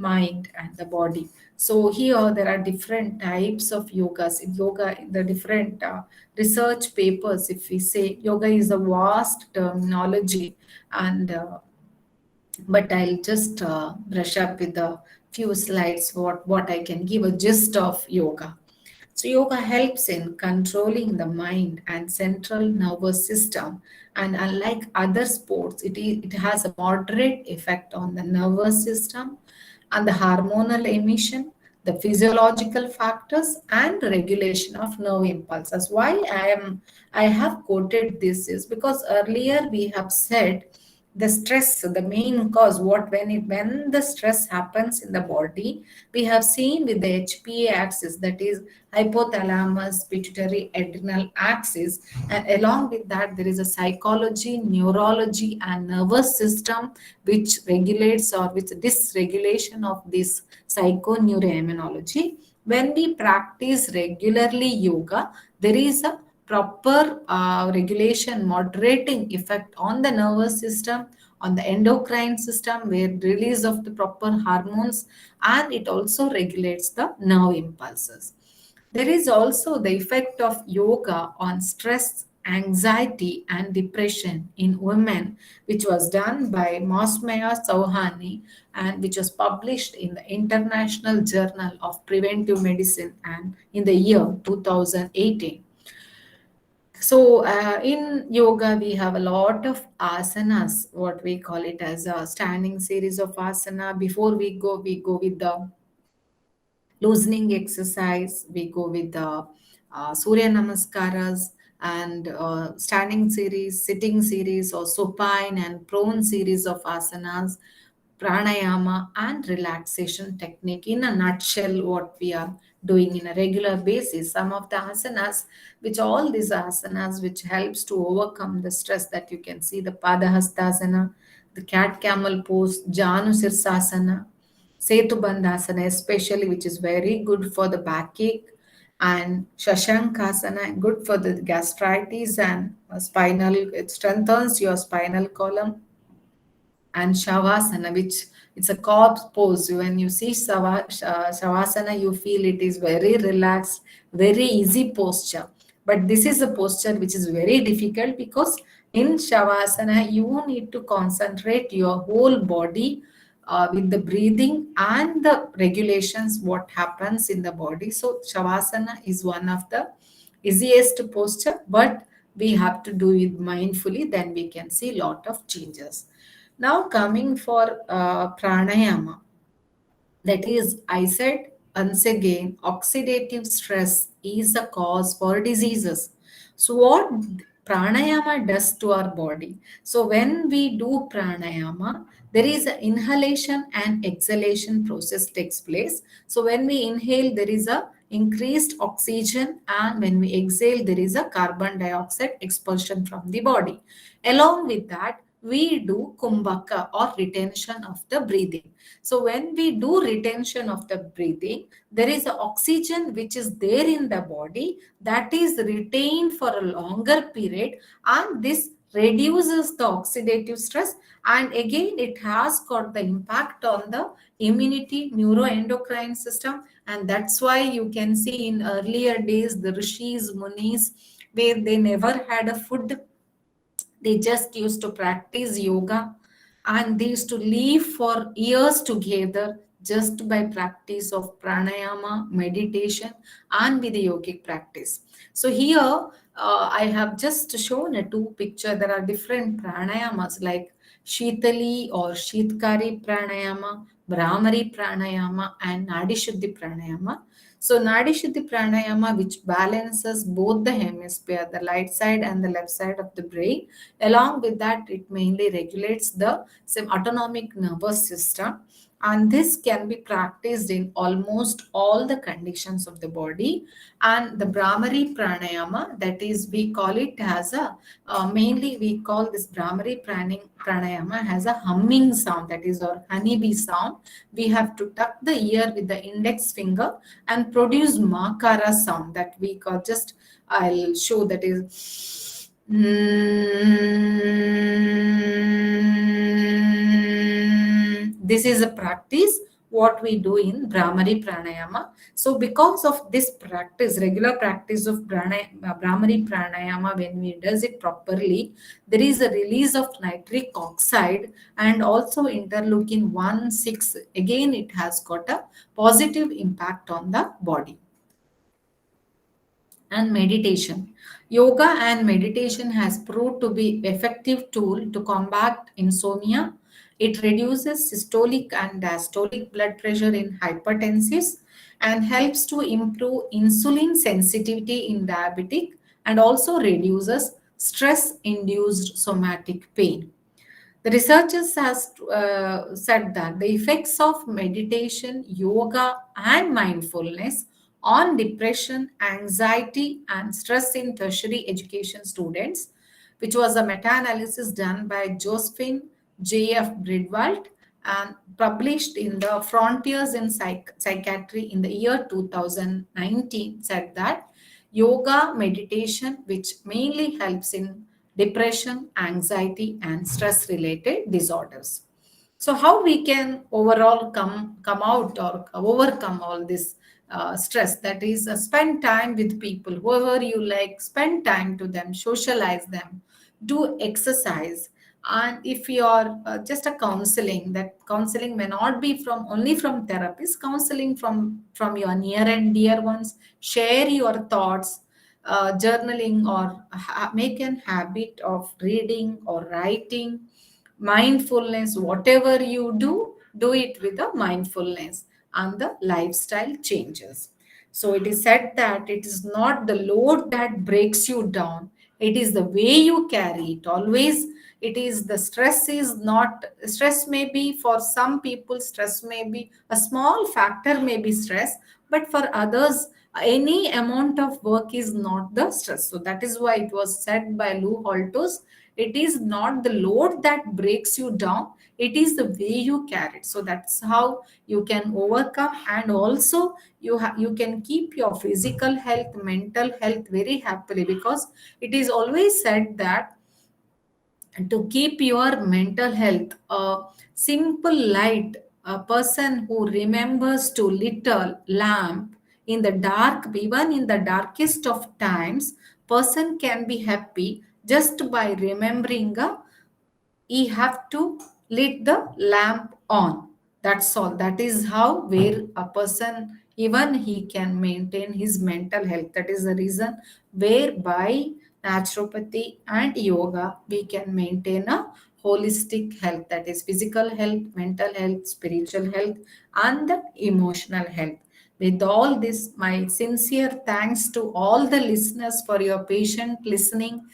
mind and the body. So here there are different types of yogas. In yoga, the different research papers, if we say yoga is a vast terminology, and but I'll just brush up with a few slides what I can give a gist of yoga. So, yoga helps in controlling the mind and central nervous system. And unlike other sports, it has a moderate effect on the nervous system and the hormonal emission, the physiological factors, and regulation of nerve impulses. Why I have quoted this is because earlier we have said the stress, the main cause, when the stress happens in the body, we have seen with the HPA axis, that is hypothalamus pituitary adrenal axis, and along with that there is a psychology, neurology, and nervous system which regulates or which dysregulation of this psychoneuroimmunology. When we practice regularly yoga, there is a proper regulation, moderating effect on the nervous system, on the endocrine system, where release of the proper hormones, and it also regulates the nerve impulses. There is also the effect of yoga on stress, anxiety, and depression in women, which was done by Mosmaya Sauhani and which was published in the International Journal of Preventive Medicine and in the year 2018. So, in yoga, we have a lot of asanas, what we call it as a standing series of asana. Before we go with the loosening exercise, we go with the Surya Namaskaras and standing series, sitting series, or supine and prone series of asanas, pranayama, and relaxation technique. In a nutshell, what we are doing in a regular basis, some of the asanas, which all these asanas, which helps to overcome the stress, that you can see the Padahastasana, the cat camel pose, Janu Sirsasana, Setu Bandhasana, especially, which is very good for the backache, and Shashankasana, good for the gastritis and spinal, it strengthens your spinal column, and Shavasana, which it's a corpse pose. When you see Shavasana, you feel it is very relaxed, very easy posture. But this is a posture which is very difficult because in Shavasana, you need to concentrate your whole body with the breathing and the regulations, what happens in the body. So, Shavasana is one of the easiest posture, but we have to do it mindfully, then we can see lot of changes. Now coming for pranayama, that is, I said once again, oxidative stress is a cause for diseases. So, what pranayama does to our body? So, when we do pranayama, there is an inhalation and exhalation process takes place. So, when we inhale, there is a increased oxygen, and when we exhale, there is a carbon dioxide expulsion from the body. Along with that, we do kumbhaka or retention of the breathing. So when we do retention of the breathing, there is a oxygen which is there in the body that is retained for a longer period, and this reduces the oxidative stress, and again it has got the impact on the immunity, neuroendocrine system, and that's why you can see in earlier days the rishis, munis, where they never had a food, they just used to practice yoga, and they used to live for years together just by practice of pranayama, meditation, and with the yogic practice. So here I have just shown a two picture. There are different pranayamas like Shitali or Shitkari pranayama, Brahmari pranayama, and Nadi Shuddhi pranayama. So Nadi Shuddhi pranayama, which balances both the hemisphere, the light side and the left side of the brain. Along with that, it mainly regulates the same autonomic nervous system, and this can be practiced in almost all the conditions of the body. And the Brahmari pranayama, that is, we call it as a mainly we call this Brahmari pranayama has a humming sound, that is, or honeybee sound. We have to tuck the ear with the index finger and produce makara sound, that we call, just I'll show, that is this is a practice what we do in Brahmari Pranayama. So because of this practice, regular practice of Brahmari Pranayama, when we does it properly, there is a release of nitric oxide and also interleukin 1 6. Again, it has got a positive impact on the body. And meditation. Yoga and meditation has proved to be effective tool to combat insomnia. It reduces systolic and diastolic blood pressure in hypertensives and helps to improve insulin sensitivity in diabetic and also reduces stress induced somatic pain. The researchers has said that the effects of meditation, yoga, and mindfulness on depression, anxiety, and stress in tertiary education students, which was a meta-analysis done by Josephine J.F. Bridwald and published in the Frontiers in Psychiatry in the year 2019, said that yoga meditation, which mainly helps in depression, anxiety, and stress related disorders. So, how we can overall come out or overcome all this stress? That is, spend time with people, whoever you like, spend time to them, socialize them, do exercise. And if you are just a counseling, that counseling may not be from only from therapists, counseling from your near and dear ones. Share your thoughts, journaling, or make an habit of reading or writing, mindfulness. Whatever you do it with the mindfulness and the lifestyle changes. So it is said that it is not the load that breaks you down, it is the way you carry it. Always it is the stress is not stress. May be for some people, stress may be a small factor, may be stress, but for others any amount of work is not the stress. So that is why it was said by Lou Holtos, it is not the load that breaks you down, it is the way you carry it. So that's how you can overcome. And also you can keep your physical health, mental health very happily, because it is always said that to keep your mental health, a simple light, a person who remembers to lit a lamp in the dark, even in the darkest of times, person can be happy just by remembering a, he have to lit the lamp on. That's all. That is how where a person, even he can maintain his mental health. That is the reason whereby naturopathy and yoga we can maintain a holistic health, that is physical health, mental health, spiritual health, and the emotional health. With all this, my sincere thanks to all the listeners for your patient listening.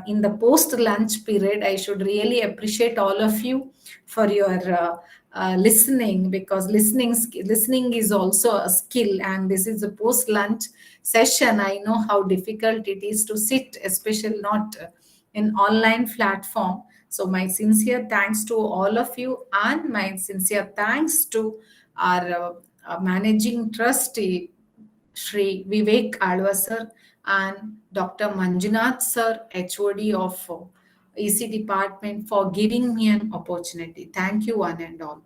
In the post lunch period, I should really appreciate all of you for your listening, because listening is also a skill, and this is a post lunch session. I know how difficult it is to sit, especially not in online platform. So my sincere thanks to all of you, and my sincere thanks to our managing trustee Shri Vivek Alva sir and Dr. Manjunath sir, HOD of EC department, for giving me an opportunity. Thank you, one and all.